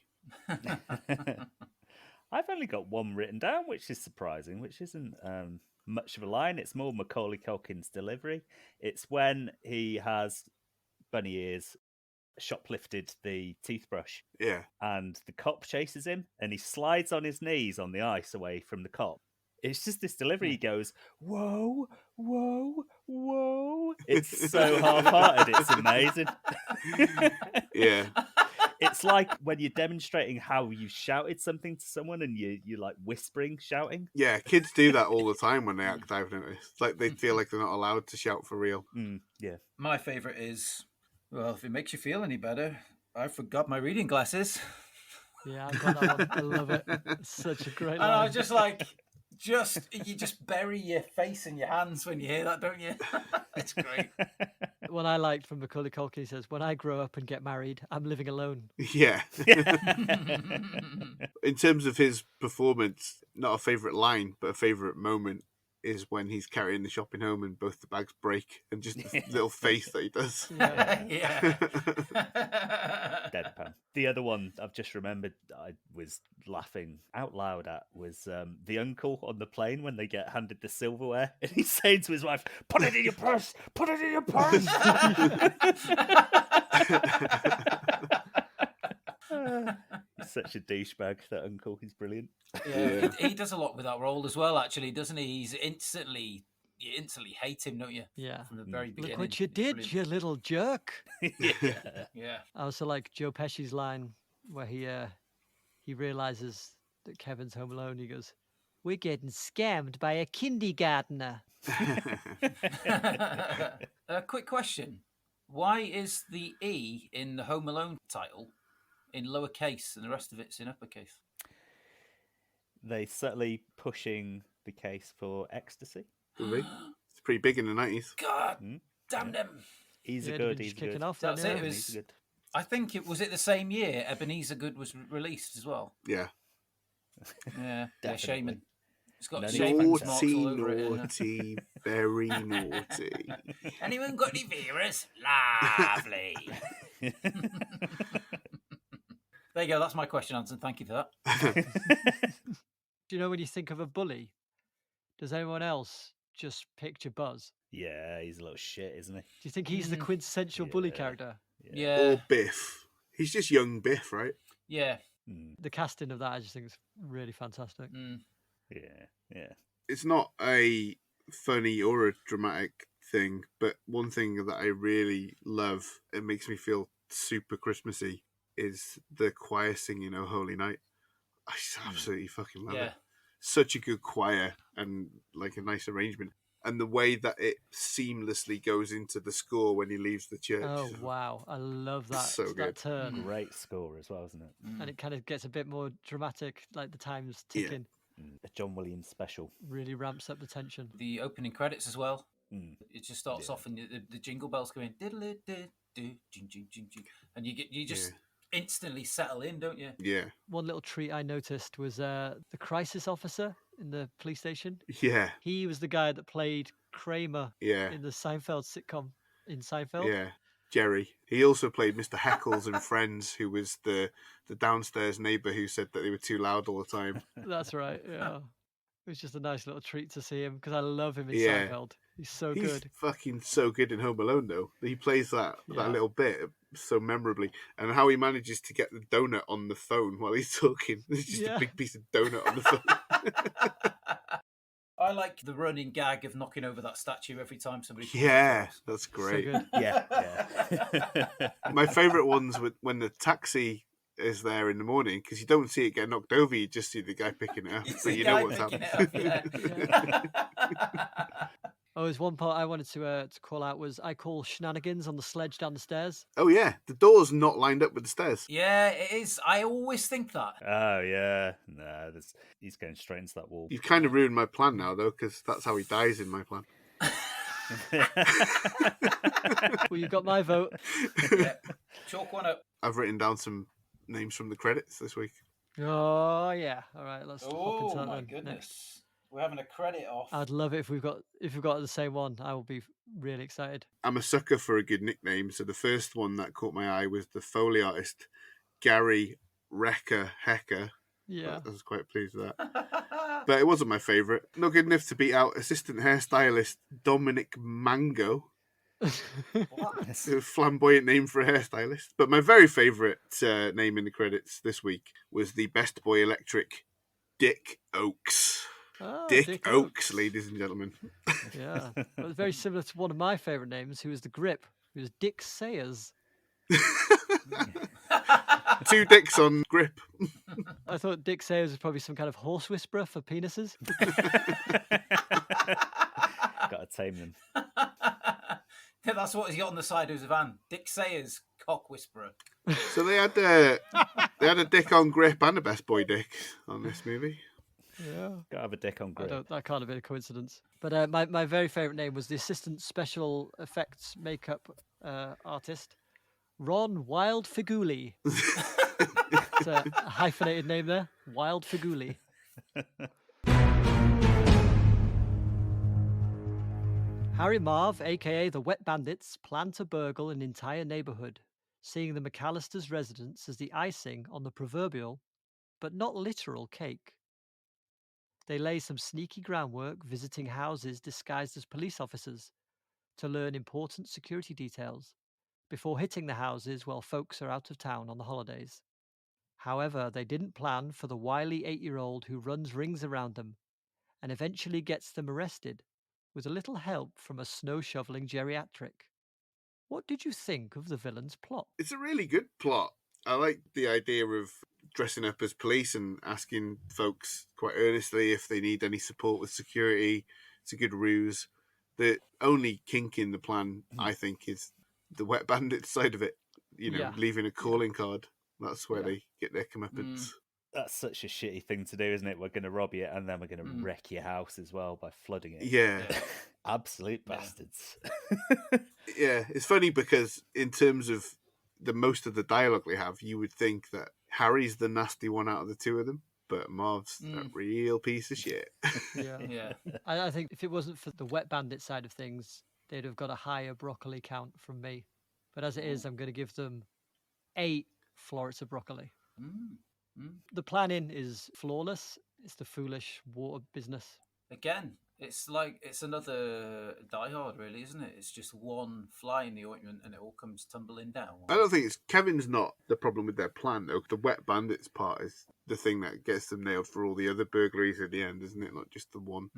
I've only got one written down, which is surprising, which isn't much of a line. It's more Macaulay Culkin's delivery. It's when he has bunny ears, shoplifted the toothbrush, Yeah. and the cop chases him, and he slides on his knees on the ice away from the cop. It's just this delivery. He goes, whoa, whoa, whoa. It's so half-hearted. It's amazing. Yeah. It's like when you're demonstrating how you shouted something to someone and you're like whispering, shouting. Yeah, kids do that all the time when they act out, don't they? It's like they feel like they're not allowed to shout for real. Yeah. My favourite is, well, if it makes you feel any better, I forgot my reading glasses. Yeah, I got that one. I love it. It's such a great And line. I was just like, you just bury your face in your hands when you hear that, don't you? It's great. One I liked from Macaulay Culkin, he says, when I grow up and get married, I'm living alone. Yeah. In terms of his performance, not a favourite line, but a favourite moment is when he's carrying the shopping home and both the bags break and just the little face that he does. Yeah. Deadpan. The other one I've just remembered I was laughing out loud at was the uncle on the plane when they get handed the silverware and he's saying to his wife, put it in your purse, put it in your purse. He's such a douchebag, that uncle. He's brilliant. Yeah. He does a lot with that role as well, actually, doesn't he? You instantly hate him, don't you? Yeah. From the very beginning. Look what you It's did, brilliant. you little jerk. Yeah. I also like Joe Pesci's line where he realizes that Kevin's home alone. He goes, "We're getting scammed by a kindergartner." A quick question. Why is the E in the Home Alone title in lowercase and the rest of it's in uppercase? They certainly pushing the case for ecstasy. It's pretty big in the 90s. God damn them. He's Yeah, a they've good. been He's just kicking good. off. That's then, it. yeah. He's good. I think it was the same year Ebenezer Good was released as well. Yeah. Yeah, Definitely. Shaman. It's got None of Shaman marks Naughty, all over it. naughty, very naughty. Anyone got any virus? Lovely. There you go. That's my question answered. Thank you for that. Do you know when you think of a bully, does anyone else just picture Buzz? Yeah, he's a little shit, isn't he? Do you think he's the quintessential bully character? Yeah. Or Biff. He's just young Biff, right? Yeah. The casting of that, I just think is really fantastic. Yeah. It's not a funny or a dramatic thing, but one thing that I really love, it makes me feel super Christmassy, is the choir singing "O Holy Night." I just absolutely fucking love it. Such a good choir and like a nice arrangement. And the way that it seamlessly goes into the score when he leaves the church. Oh, wow. I love that, So that good. turn. Great score as well, isn't it? And it kind of gets a bit more dramatic, like the time's ticking. A John Williams special. Really ramps up the tension. The opening credits as well. It just starts off and the jingle bells go in. And you just instantly settle in, don't you? Yeah. One little treat I noticed was the crisis officer in the police station. Yeah. He was the guy that played Kramer Yeah. in the Seinfeld sitcom in Seinfeld. Yeah. Jerry. He also played Mr. Heckles in Friends, who was the downstairs neighbour who said that they were too loud all the time. That's right, yeah. It was just a nice little treat to see him because I love him in Yeah. Seinfeld. He's so He's good. fucking so good in Home Alone, though. He plays that little bit so memorably. And how he manages to get the donut on the phone while he's talking. There's just a big piece of donut on the phone. I like the running gag of knocking over that statue every time somebody. Yeah, that's So great. good. Yeah. My favourite ones with when the taxi is there in the morning, because you don't see it get knocked over, you just see the guy picking it up, so you know what's happening. Oh, there's one part I wanted to call out was I call shenanigans on the sledge down the stairs. Oh yeah, the door's not lined up with the stairs. Yeah, it is. I always think that. Oh yeah. Nah, he's going straight into that wall. You've kind of ruined my plan now, though, because that's how he dies in my plan. Well, you got my vote. Yeah. Chalk one up. I've written down some names from the credits this week. Oh yeah. All right, let's hop into Oh that my then. goodness. Next. We're having a credit off. I'd love it if we've got the same one. I will be really excited. I'm a sucker for a good nickname, so the first one that caught my eye was the Foley artist Gary Wrecker Hecker. Yeah. I was quite pleased with that. But it wasn't my favourite. Not good enough to beat out assistant hairstylist Dominic Mango. What? A flamboyant name for a hairstylist. But my very favourite name in the credits this week was the Best Boy Electric Dick Oakes. Ah, Dick Oakes, ladies and gentlemen. Yeah. It was very similar to one of my favourite names, who was the Grip, who was Dick Sayers. 2 dicks on grip. I thought Dick Sayers was probably some kind of horse whisperer for penises. Gotta tame them. Yeah, that's what he's got on the side of his van. Dick Sayers, cock whisperer. So they had a dick on grip and a Best Boy dick on this movie. Yeah. Gotta have a dick on grip. That can't have been a coincidence. But my very favourite name was the assistant special effects makeup artist, Ron Wild Figuli. It's a hyphenated name there. Wild Figuli. Harry and Marv, aka the Wet Bandits, plan to burgle an entire neighbourhood, seeing the McCallister's residence as the icing on the proverbial, but not literal, cake. They lay some sneaky groundwork visiting houses disguised as police officers to learn important security details before hitting the houses while folks are out of town on the holidays. However, they didn't plan for the wily 8-year-old who runs rings around them and eventually gets them arrested with a little help from a snow-shoveling geriatric. What did you think of the villain's plot? It's a really good plot. I like the idea of dressing up as police and asking folks quite earnestly if they need any support with security. It's a good ruse. The only kink in the plan, I think, is the Wet Bandit side of it. Leaving a calling card. That's where they get their comeuppance. That's such a shitty thing to do, isn't it? We're going to rob you and then we're going to wreck your house as well by flooding it. Yeah. Absolute bastards. Yeah, it's funny because in terms of the most of the dialogue they have, you would think that Harry's the nasty one out of the two of them, but Marv's a real piece of shit. Yeah. I think if it wasn't for the Wet Bandit side of things, they'd have got a higher broccoli count from me. But as it is, I'm going to give them 8 florets of broccoli. The planning is flawless. It's the foolish water business. Again, it's another Die Hard, really, isn't it? It's just one fly in the ointment and it all comes tumbling down. I don't think Kevin's not the problem with their plan, though. The Wet Bandits part is the thing that gets them nailed for all the other burglaries at the end, isn't it? Not just the one.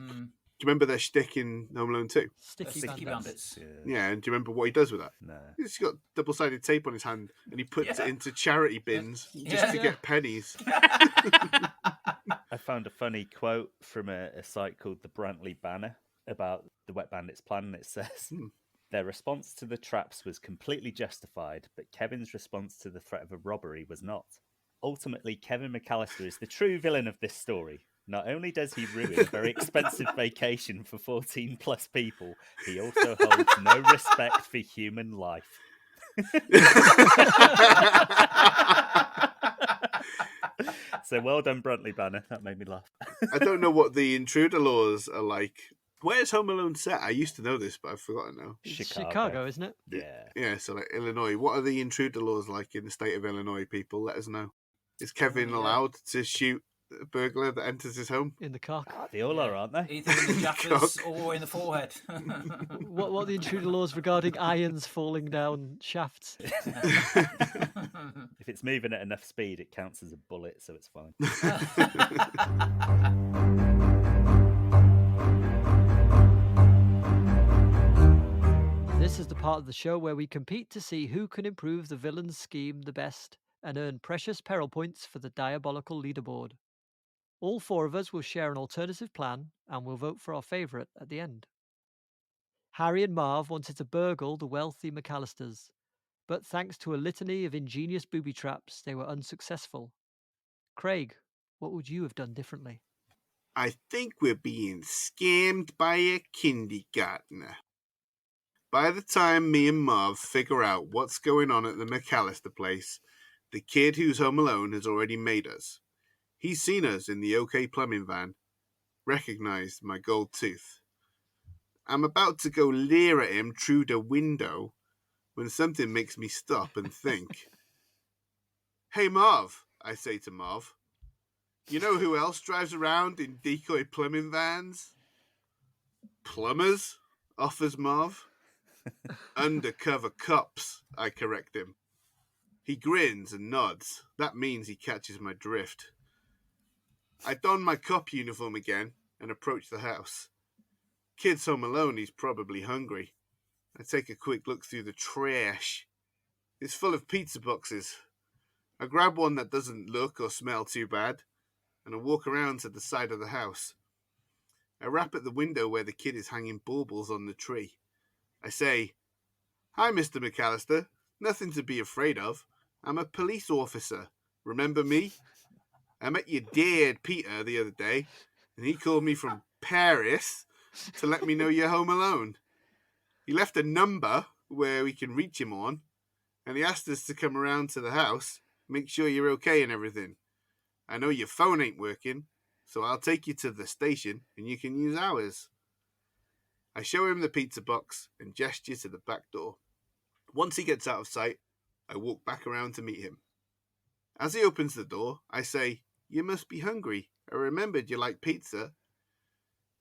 Do you remember their shtick in Home Alone 2? Sticky bandits. Yeah, and do you remember what he does with that? No. He's got double-sided tape on his hand and he puts it into charity bins just to get pennies. I found a funny quote from a site called the Brantley Banner about the Wet Bandits plan, and it says, their response to the traps was completely justified, but Kevin's response to the threat of a robbery was not. Ultimately, Kevin McCallister is the true villain of this story. Not only does he ruin a very expensive vacation for 14 plus people, he also holds no respect for human life. So well done, Bruntley Banner. That made me laugh. I don't know what the intruder laws are like. Where's Home Alone set? I used to know this, but I've forgotten now. Chicago, isn't it? Yeah. Yeah, so like Illinois. What are the intruder laws like in the state of Illinois, people? Let us know. Is Kevin allowed to shoot a burglar that enters his home? In the cock. They all are, aren't they? Either in the jaffers or in the forehead. What are the intruder laws regarding irons falling down shafts? If it's moving at enough speed, it counts as a bullet, so it's fine. This is the part of the show where we compete to see who can improve the villain's scheme the best and earn precious peril points for the diabolical leaderboard. All 4 of us will share an alternative plan and we'll vote for our favourite at the end. Harry and Marv wanted to burgle the wealthy McCallisters, but thanks to a litany of ingenious booby traps, they were unsuccessful. Craig, what would you have done differently? I think we're being scammed by a kindergartner. By the time me and Marv figure out what's going on at the McCallister place, the kid who's home alone has already made us. He's seen us in the OK Plumbing van, recognized my gold tooth. I'm about to go leer at him through the window when something makes me stop and think. Hey Marv, I say to Marv. You know who else drives around in decoy plumbing vans? Plumbers, offers Marv. Undercover cops, I correct him. He grins and nods. That means he catches my drift. I don my cop uniform again and approach the house. Kid's home alone, he's probably hungry. I take a quick look through the trash. It's full of pizza boxes. I grab one that doesn't look or smell too bad, and I walk around to the side of the house. I rap at the window where the kid is hanging baubles on the tree. I say, Hi, Mr. McCallister. Nothing to be afraid of. I'm a police officer. Remember me? I met your dad, Peter, the other day, and he called me from Paris to let me know you're home alone. He left a number where we can reach him on, and he asked us to come around to the house, make sure you're okay and everything. I know your phone ain't working, so I'll take you to the station and you can use ours. I show him the pizza box and gesture to the back door. Once he gets out of sight, I walk back around to meet him. As he opens the door, I say, You must be hungry. I remembered you like pizza.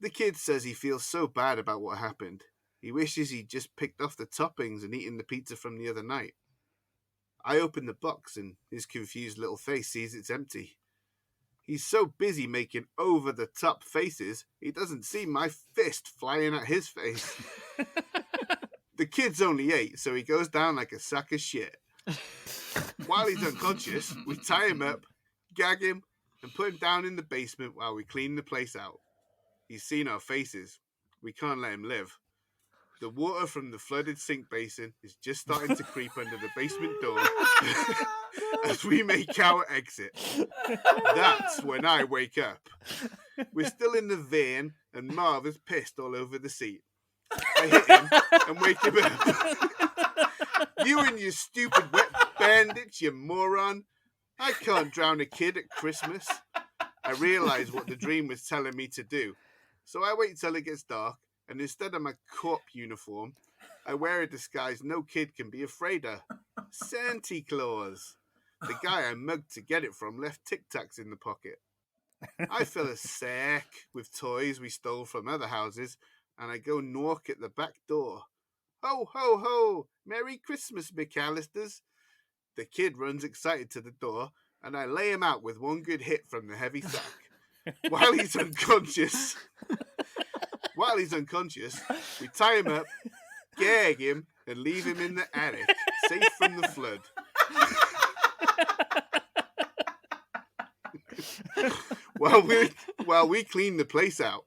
The kid says he feels so bad about what happened. He wishes he'd just picked off the toppings and eaten the pizza from the other night. I open the box and his confused little face sees it's empty. He's so busy making over-the-top faces, he doesn't see my fist flying at his face. The kid's only 8, so he goes down like a sack of shit. While he's unconscious, we tie him up, gag him, and put him down in the basement while we clean the place out. He's seen our faces. We can't let him live. The water from the flooded sink basin is just starting to creep under the basement door as we make our exit. That's when I wake up. We're still in the van and Marv is pissed all over the seat. I hit him and wake him up. You and your stupid wet bandits, you moron. I can't drown a kid at Christmas. I realise what the dream was telling me to do. So I wait till it gets dark, and instead of my cop uniform, I wear a disguise no kid can be afraid of. Santa Claus. The guy I mugged to get it from left Tic Tacs in the pocket. I fill a sack with toys we stole from other houses, and I go knock at the back door. Ho, ho, ho! Merry Christmas, McCallisters! The kid runs excited to the door, and I lay him out with one good hit from the heavy sack. While he's unconscious, we tie him up, gag him, and leave him in the attic, safe from the flood. While we clean the place out,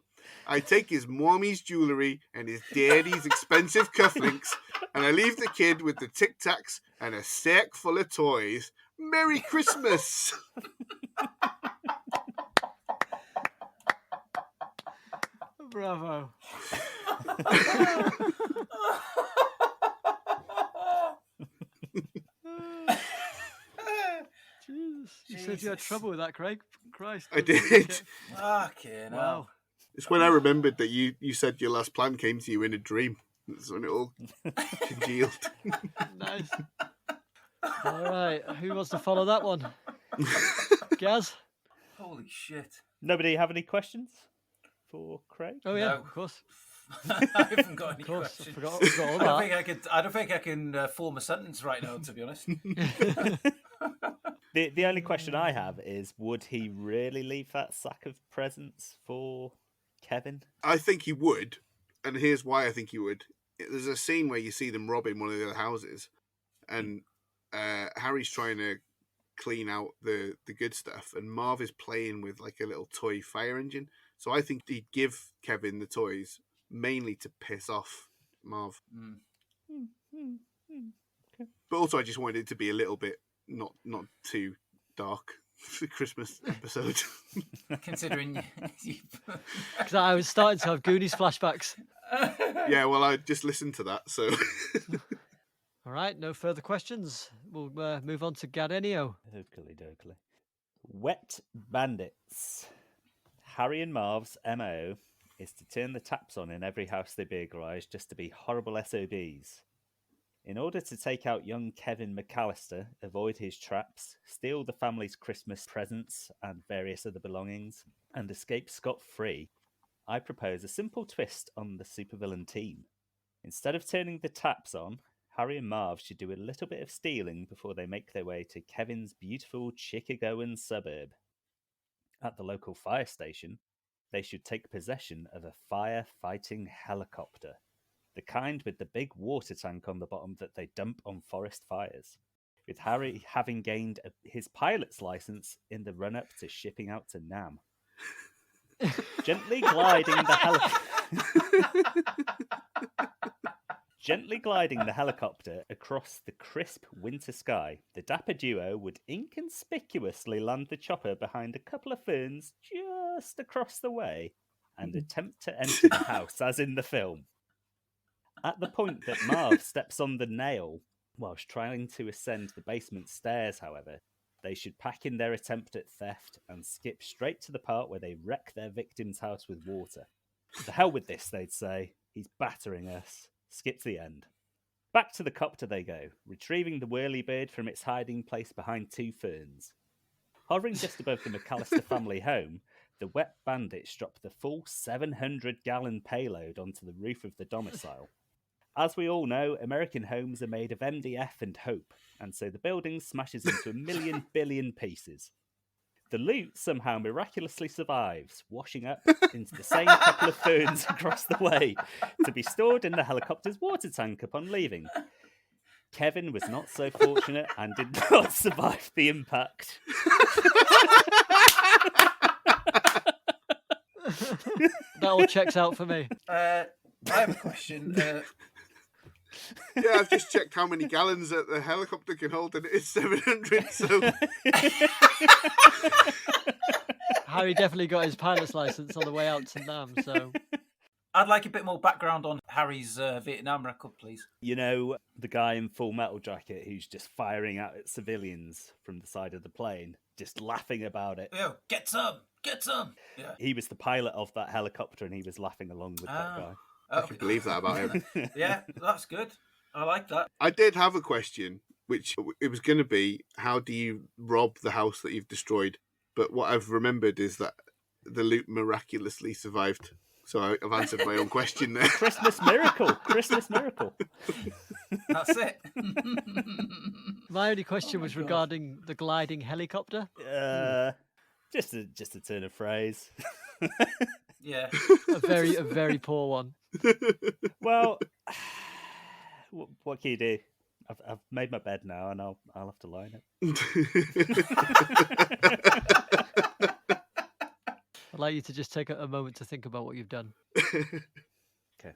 I take his mommy's jewellery and his daddy's expensive cufflinks, and I leave the kid with the Tic Tacs and a sack full of toys. Merry Christmas! Bravo. Jesus. You said you had trouble with that, Craig. Christ. I did. Fucking Wow. It's when I remembered that you said your last plan came to you in a dream. That's when it all congealed. Nice. All right. Who wants to follow that one? Gaz? Holy shit. Nobody have any questions for Craig? Oh, yeah, No. of course. I haven't got any Of course. questions. Forgot all I that. don't think I can form a sentence right now, to be honest. The only question I have is, would he really leave that sack of presents for Kevin? I think he would, and here's why I think he would. There's a scene where you see them robbing one of the other houses, and Harry's trying to clean out the good stuff, and Marv is playing with like a little toy fire engine. So I think he'd give Kevin the toys mainly to piss off Marv. Okay. But also I just wanted it to be a little bit not too dark. Christmas episode. Considering Because I was starting to have Goonies flashbacks. Yeah, well, I just listened to that, so. All right, no further questions. We'll move on to Gadenio. Okely dokely. Wet Bandits. Harry and Marv's MO is to turn the taps on in every house they burglarise just to be horrible SOBs. In order to take out young Kevin McCallister, avoid his traps, steal the family's Christmas presents and various other belongings, and escape scot-free, I propose a simple twist on the supervillain team. Instead of turning the taps on, Harry and Marv should do a little bit of stealing before they make their way to Kevin's beautiful Chicagoan suburb. At the local fire station, they should take possession of a fire-fighting helicopter, the kind with the big water tank on the bottom that they dump on forest fires, with Harry having gained his pilot's license in the run-up to shipping out to Nam. Gently gliding the helicopter across the crisp winter sky, the dapper duo would inconspicuously land the chopper behind a couple of ferns just across the way and attempt to enter the house as in the film. At the point that Marv steps on the nail whilst trying to ascend the basement stairs, however, they should pack in their attempt at theft and skip straight to the part where they wreck their victim's house with water. The hell with this, they'd say. He's battering us. Skip to the end. Back to the copter they go, retrieving the whirlybird from its hiding place behind two ferns. Hovering just above the McCallister family home, the Wet Bandits drop the full 700-gallon payload onto the roof of the domicile. As we all know, American homes are made of MDF and hope, and so the building smashes into a million billion pieces. The loot somehow miraculously survives, washing up into the same couple of ferns across the way, to be stored in the helicopter's water tank upon leaving. Kevin was not so fortunate and did not survive the impact. That all checks out for me. I have a question. Yeah, I've just checked how many gallons that the helicopter can hold, and it's 700, so... Harry definitely got his pilot's license on the way out to Nam, so... I'd like a bit more background on Harry's Vietnam record, please. You know, the guy in Full Metal Jacket who's just firing out at civilians from the side of the plane, just laughing about it. Yo, get some! Yeah. He was the pilot of that helicopter and he was laughing along with that guy. I can believe that about him. Yeah, that's good. I like that. I did have a question, which it was going to be, how do you rob the house that you've destroyed? But what I've remembered is that the loot miraculously survived. So I've answered my own question there. Christmas miracle. That's it. My only question was regarding the gliding helicopter. Just a turn of phrase. Yeah. A very poor one. Well, what can you do? I've made my bed now, and I'll have to lie in it. I'd like you to just take a moment to think about what you've done. Okay.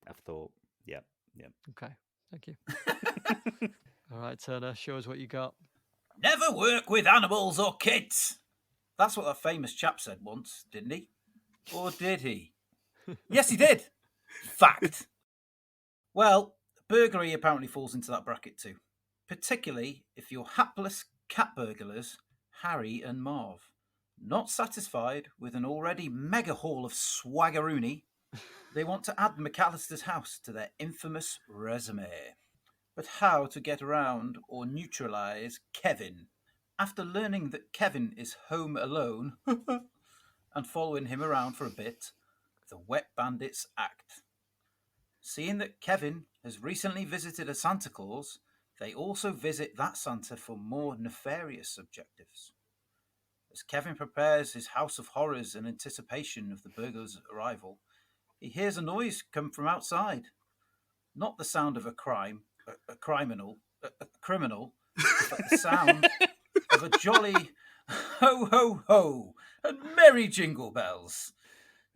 I've thought. Yep. Okay, thank you. All right, Turner, show us what you got. Never work with animals or kids. That's what that famous chap said once, didn't he? Or did he? Yes, he did. Fact. Well, burglary apparently falls into that bracket too. Particularly if you're hapless cat burglars, Harry and Marv. Not satisfied with an already mega haul of swaggeroony, they want to add McCallister's house to their infamous resume. But how to get around or neutralise Kevin? After learning that Kevin is home alone and following him around for a bit, the Wet Bandits act. Seeing that Kevin has recently visited a Santa Claus, they also visit that Santa for more nefarious objectives. As Kevin prepares his house of horrors in anticipation of the burglar's arrival, he hears a noise come from outside. Not the sound of a criminal, but the sound of a jolly ho ho ho and merry jingle bells.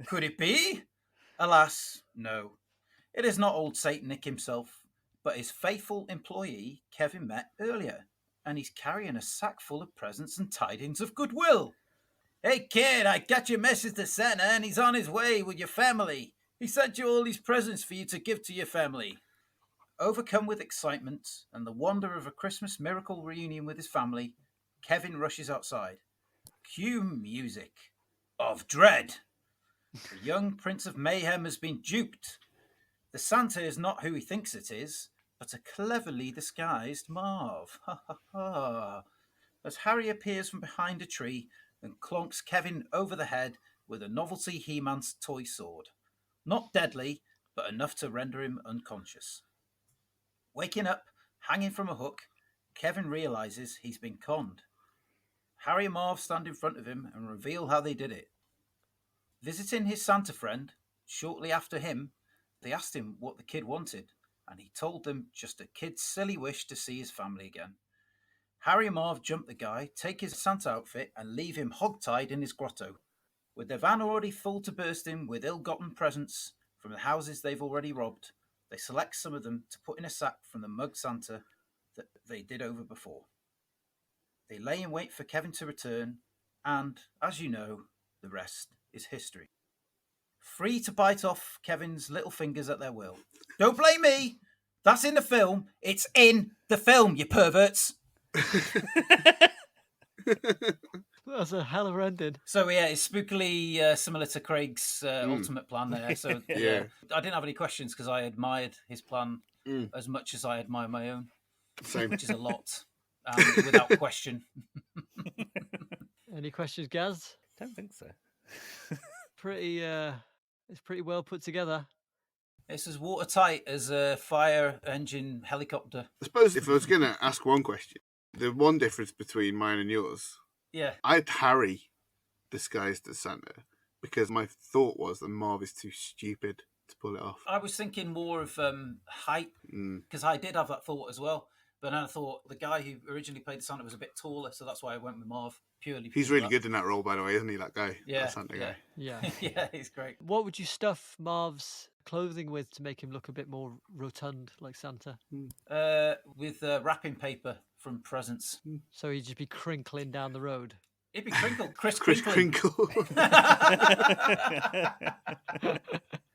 Could it be? Alas, no. It is not old Saint Nick himself, but his faithful employee Kevin met earlier, and he's carrying a sack full of presents and tidings of goodwill. Hey kid, I got your message to Santa and he's on his way with your family. He sent you all these presents for you to give to your family. Overcome with excitement and the wonder of a Christmas miracle reunion with his family, Kevin rushes outside. Cue music of dread. The young Prince of Mayhem has been duped. The Santa is not who he thinks it is, but a cleverly disguised Marv. Ha ha ha. As Harry appears from behind a tree and clonks Kevin over the head with a novelty He-Man's toy sword. Not deadly, but enough to render him unconscious. Waking up, hanging from a hook, Kevin realizes he's been conned. Harry and Marv stand in front of him and reveal how they did it. Visiting his Santa friend, shortly after him, they asked him what the kid wanted, and he told them just a kid's silly wish to see his family again. Harry and Marv jump the guy, take his Santa outfit, and leave him hogtied in his grotto. With their van already full to bursting with ill-gotten presents from the houses they've already robbed, they select some of them to put in a sack from the mug Santa that they did over before. They lay in wait for Kevin to return, and, as you know, the rest is history. Free to bite off Kevin's little fingers at their will. Don't blame me! That's in the film. It's in the film, you perverts! That's a hell of a ending. So yeah, it's spookily similar to Craig's ultimate plan there. So Yeah. I didn't have any questions because I admired his plan as much as I admire my own, Same. which is a lot, without question. Any questions, Gaz? Don't think so. It's pretty well put together. It's as watertight as a fire engine helicopter. I suppose if I was going to ask one question, the one difference between mine and yours, Yeah. I had Harry disguised as Santa because my thought was that Marv is too stupid to pull it off. I was thinking more of height, because I did have that thought as well. But then I thought the guy who originally played the Santa was a bit taller, so that's why I went with Marv purely. He's really good in that role, by the way, isn't he? That guy, Yeah, that Santa guy. Yeah. Yeah, he's great. What would you stuff Marv's clothing with to make him look a bit more rotund like Santa? With wrapping paper from presents. So he'd just be crinkling down the road. It'd be crinkled, Chris Chris Crinkling. Crinkle.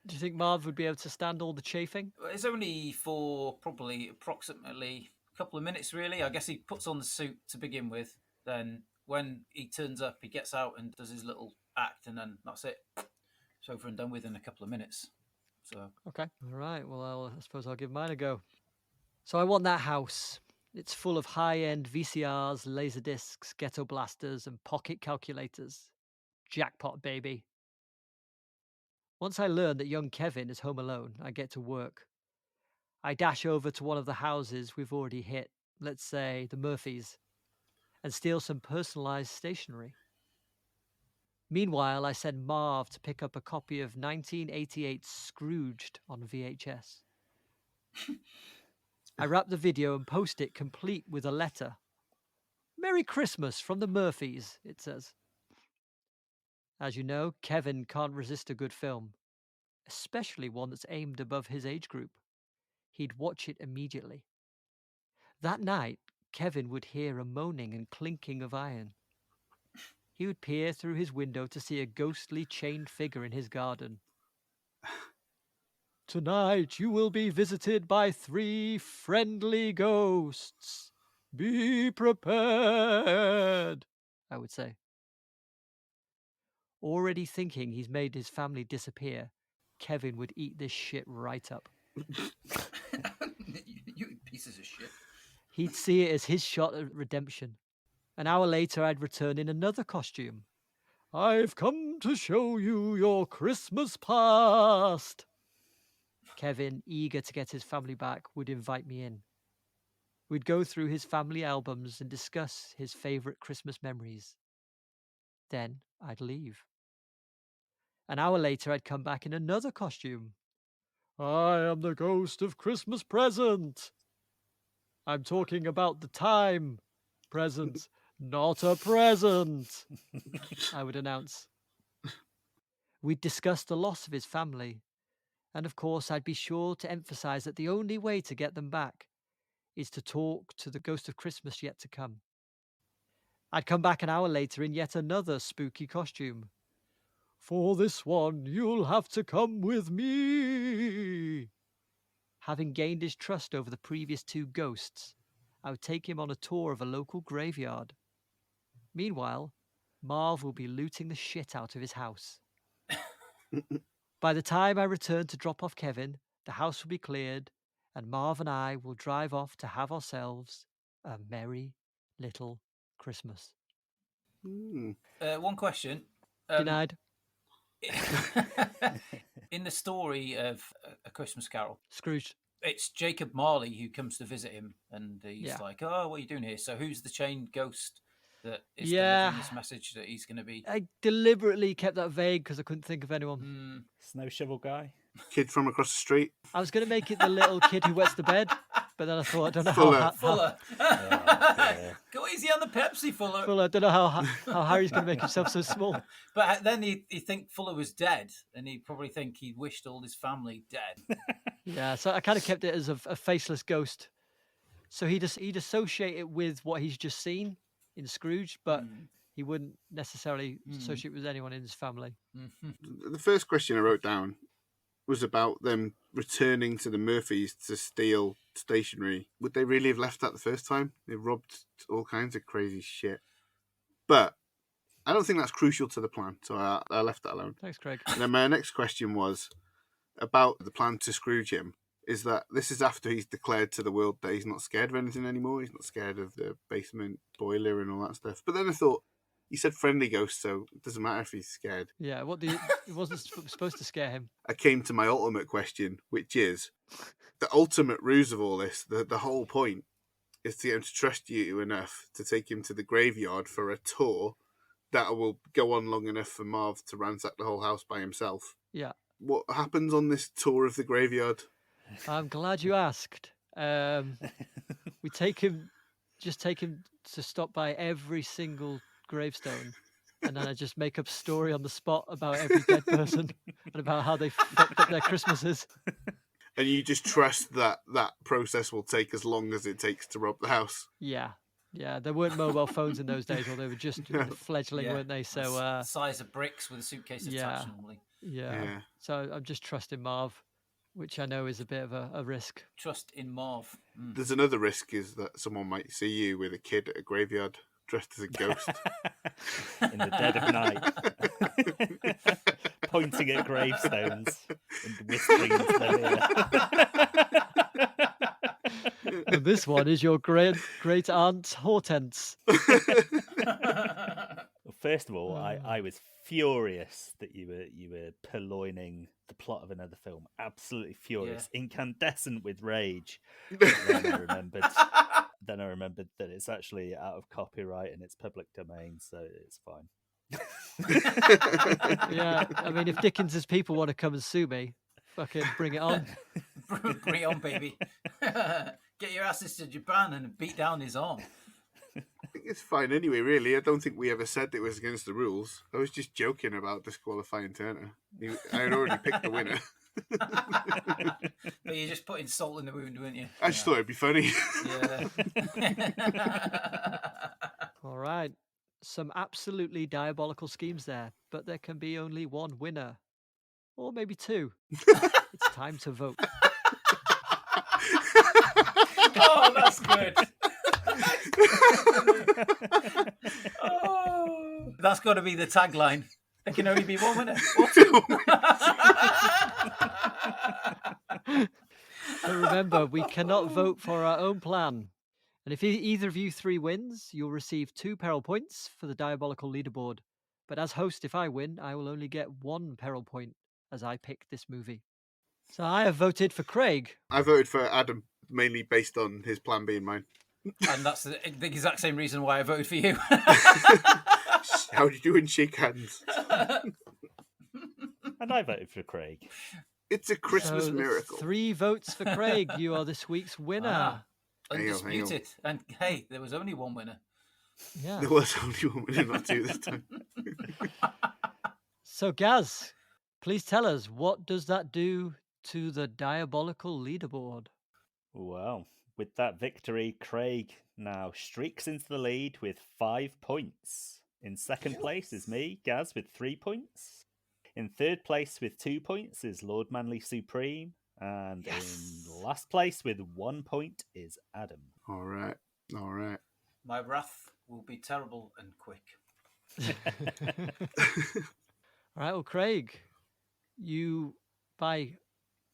Do you think Marv would be able to stand all the chafing? It's only for probably approximately a couple of minutes, really. I guess he puts on the suit to begin with. Then when he turns up, he gets out and does his little act, and then that's it. It's over and done with in a couple of minutes. So Okay. All right. Well, I suppose I'll give mine a go. So I want that house. It's full of high-end VCRs, laser discs, ghetto blasters, and pocket calculators. Jackpot, baby. Once I learn that young Kevin is home alone, I get to work. I dash over to one of the houses we've already hit, let's say the Murphys, and steal some personalized stationery. Meanwhile, I send Marv to pick up a copy of 1988's Scrooged on VHS. I wrap the video and post it complete with a letter. Merry Christmas from the Murphys, it says. As you know, Kevin can't resist a good film, especially one that's aimed above his age group. He'd watch it immediately. That night, Kevin would hear a moaning and clinking of iron. He would peer through his window to see a ghostly chained figure in his garden. Tonight you will be visited by 3 friendly ghosts. Be prepared, I would say. Already thinking he's made his family disappear, Kevin would eat this shit right up. you pieces of shit. He'd see it as his shot at redemption. An hour later, I'd return in another costume. I've come to show you your Christmas past. Kevin, eager to get his family back, would invite me in. We'd go through his family albums and discuss his favourite Christmas memories. Then I'd leave. An hour later, I'd come back in another costume. I am the ghost of Christmas present. I'm talking about the time present, not a present, I would announce. We'd discuss the loss of his family And of course, I'd be sure to emphasize that the only way to get them back is to talk to the ghost of Christmas yet to come. I'd come back an hour later in yet another spooky costume. For this one, you'll have to come with me. Having gained his trust over the previous 2 ghosts, I would take him on a tour of a local graveyard. Meanwhile, Marv will be looting the shit out of his house. By the time I return to drop off Kevin, the house will be cleared, and Marv and I will drive off to have ourselves a merry little Christmas. One question. Denied. In the story of A Christmas Carol, Scrooge. it's Jacob Marley who comes to visit him, and he's Yeah. like, "Oh, what are you doing here?" So who's the chained ghost that is Yeah. delivering this message that he's going to be? I deliberately kept that vague because I couldn't think of anyone. Snow shovel guy. Kid from across the street. I was going to make it the little kid who wets the bed, but then I thought, I don't know Fuller. how Fuller. Yeah. Go easy on the Pepsi, Fuller. Fuller. I don't know how Harry's going to make himself so small. But then he'd think Fuller was dead, and he'd probably think he'd wished all his family dead. Yeah, so I kind of kept it as a faceless ghost. So he'd associate it with what he's just seen in Scrooge, but he wouldn't necessarily associate with anyone in his family. The first question I wrote down was about them returning to the Murphys to steal stationery. Would they really have left that the first time? They robbed all kinds of crazy shit. But I don't think that's crucial to the plan, so I left that alone. Thanks, Craig. And then my next question was about the plan to Scrooge him. Is that this is after he's declared to the world that he's not scared of anything anymore. He's not scared of the basement boiler and all that stuff. But then I thought, he said friendly ghost, so it doesn't matter if he's scared. Yeah, it wasn't supposed to scare him. I came to my ultimate question, which is the ultimate ruse of all this. The whole point is to get him to trust you enough to take him to the graveyard for a tour that will go on long enough for Marv to ransack the whole house by himself. Yeah. What happens on this tour of the graveyard? I'm glad you asked. We take him to stop by every single gravestone, and then I just make up a story on the spot about every dead person and about how they fucked up their Christmases. And you just trust that process will take as long as it takes to rob the house. Yeah, there weren't mobile phones in those days, or they were just fledgling, weren't they? So size of bricks with a suitcase attached normally. Yeah. So I'm just trusting Marv, which I know is a bit of a risk. Trust in Marv. There's another risk, is that someone might see you with a kid at a graveyard dressed as a ghost. In the dead of night. Pointing at gravestones and whispering into their ear. And this one is your great aunt Hortense. First of all, I was furious that you were purloining the plot of another film. Absolutely furious, incandescent with rage. Then I remembered that it's actually out of copyright and it's public domain, so it's fine. Yeah, I mean, if Dickens's people want to come and sue me, fucking bring it on. Bring it on, baby. Get your asses to Japan and beat down his arm. I think it's fine anyway, really. I don't think we ever said it was against the rules. I was just joking about disqualifying Turner. I had already picked the winner. But you're just putting salt in the wound, weren't you? I just thought it'd be funny. Yeah. All right. Some absolutely diabolical schemes there, but there can be only one winner. Or maybe 2. It's time to vote. Oh, that's good. Oh, that's got to be the tagline. There can only be one winner. Or 2. But remember, we cannot vote for our own plan. And if either of you 3 wins, you'll receive 2 peril points for the diabolical leaderboard. But as host, if I win, I will only get 1 peril point, as I picked this movie. So I have voted for Craig. I voted for Adam, mainly based on his plan being mine. And that's the exact same reason why I voted for you. How do you do in shake hands? And I voted for Craig. It's a Christmas So miracle. 3 votes for Craig. You are this week's winner. Undisputed. And hey, there was only one winner. Yeah. There was only one winner, not 2 this time. So Gaz, please tell us, what does that do to the diabolical leaderboard. Well, with that victory, Craig now streaks into the lead with 5 points. In second place is me, Gaz, with 3 points. In third place with 2 points is Lord Manly Supreme. And in last place with 1 point is Adam. All right. My wrath will be terrible and quick. All right, well, Craig, you, by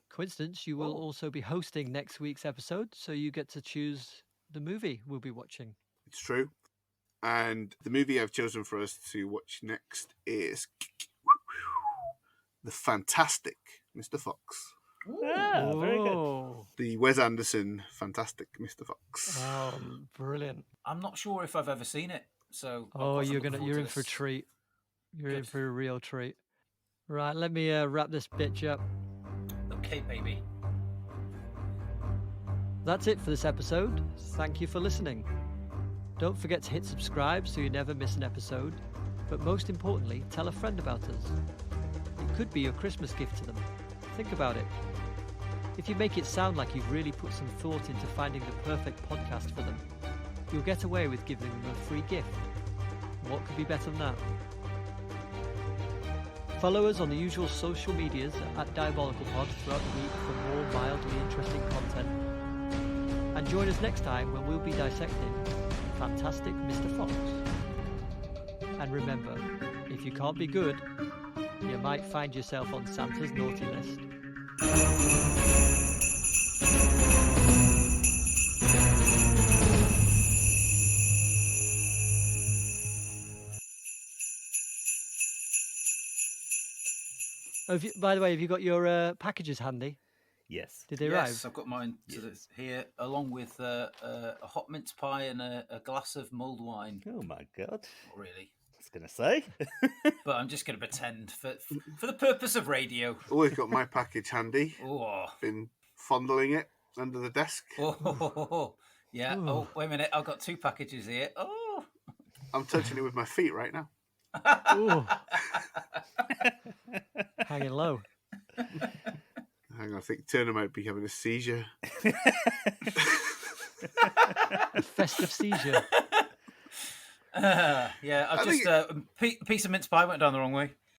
coincidence, you will also be hosting next week's episode, so you get to choose the movie we'll be watching. It's true. And the movie I've chosen for us to watch next is The Fantastic Mr. Fox. Ah, very good. The Wes Anderson Fantastic Mr. Fox. Oh, brilliant. I'm not sure if I've ever seen it, so... you're in for a treat. You're in for a real treat. Right, let me wrap this bitch up. Okay, baby. That's it for this episode. Thank you for listening. Don't forget to hit subscribe so you never miss an episode. But most importantly, tell a friend about us. It could be your Christmas gift to them. Think about it. If you make it sound like you've really put some thought into finding the perfect podcast for them, you'll get away with giving them a free gift. What could be better than that? Follow us on the usual social medias at Diabolical Pod throughout the week for more mildly interesting content. And join us next time when we'll be dissecting Fantastic Mr. Fox. And remember, if you can't be good, you might find yourself on Santa's naughty list. By the way, have you got your packages handy? Yes. Did they arrive? Yes, I've got mine here, along with a hot mince pie and a glass of mulled wine. Oh my god. Not really. I was going to say. But I'm just going to pretend for the purpose of radio. Oh, I've got my package handy. Oh. Been fondling it under the desk. Oh, yeah. Ooh. Oh, wait a minute. I've got 2 packages here. Oh. I'm touching it with my feet right now. Ooh. Hanging low. Hang on, I think Turner might be having a seizure. A festive seizure. Yeah, I've just a piece of mince pie went down the wrong way.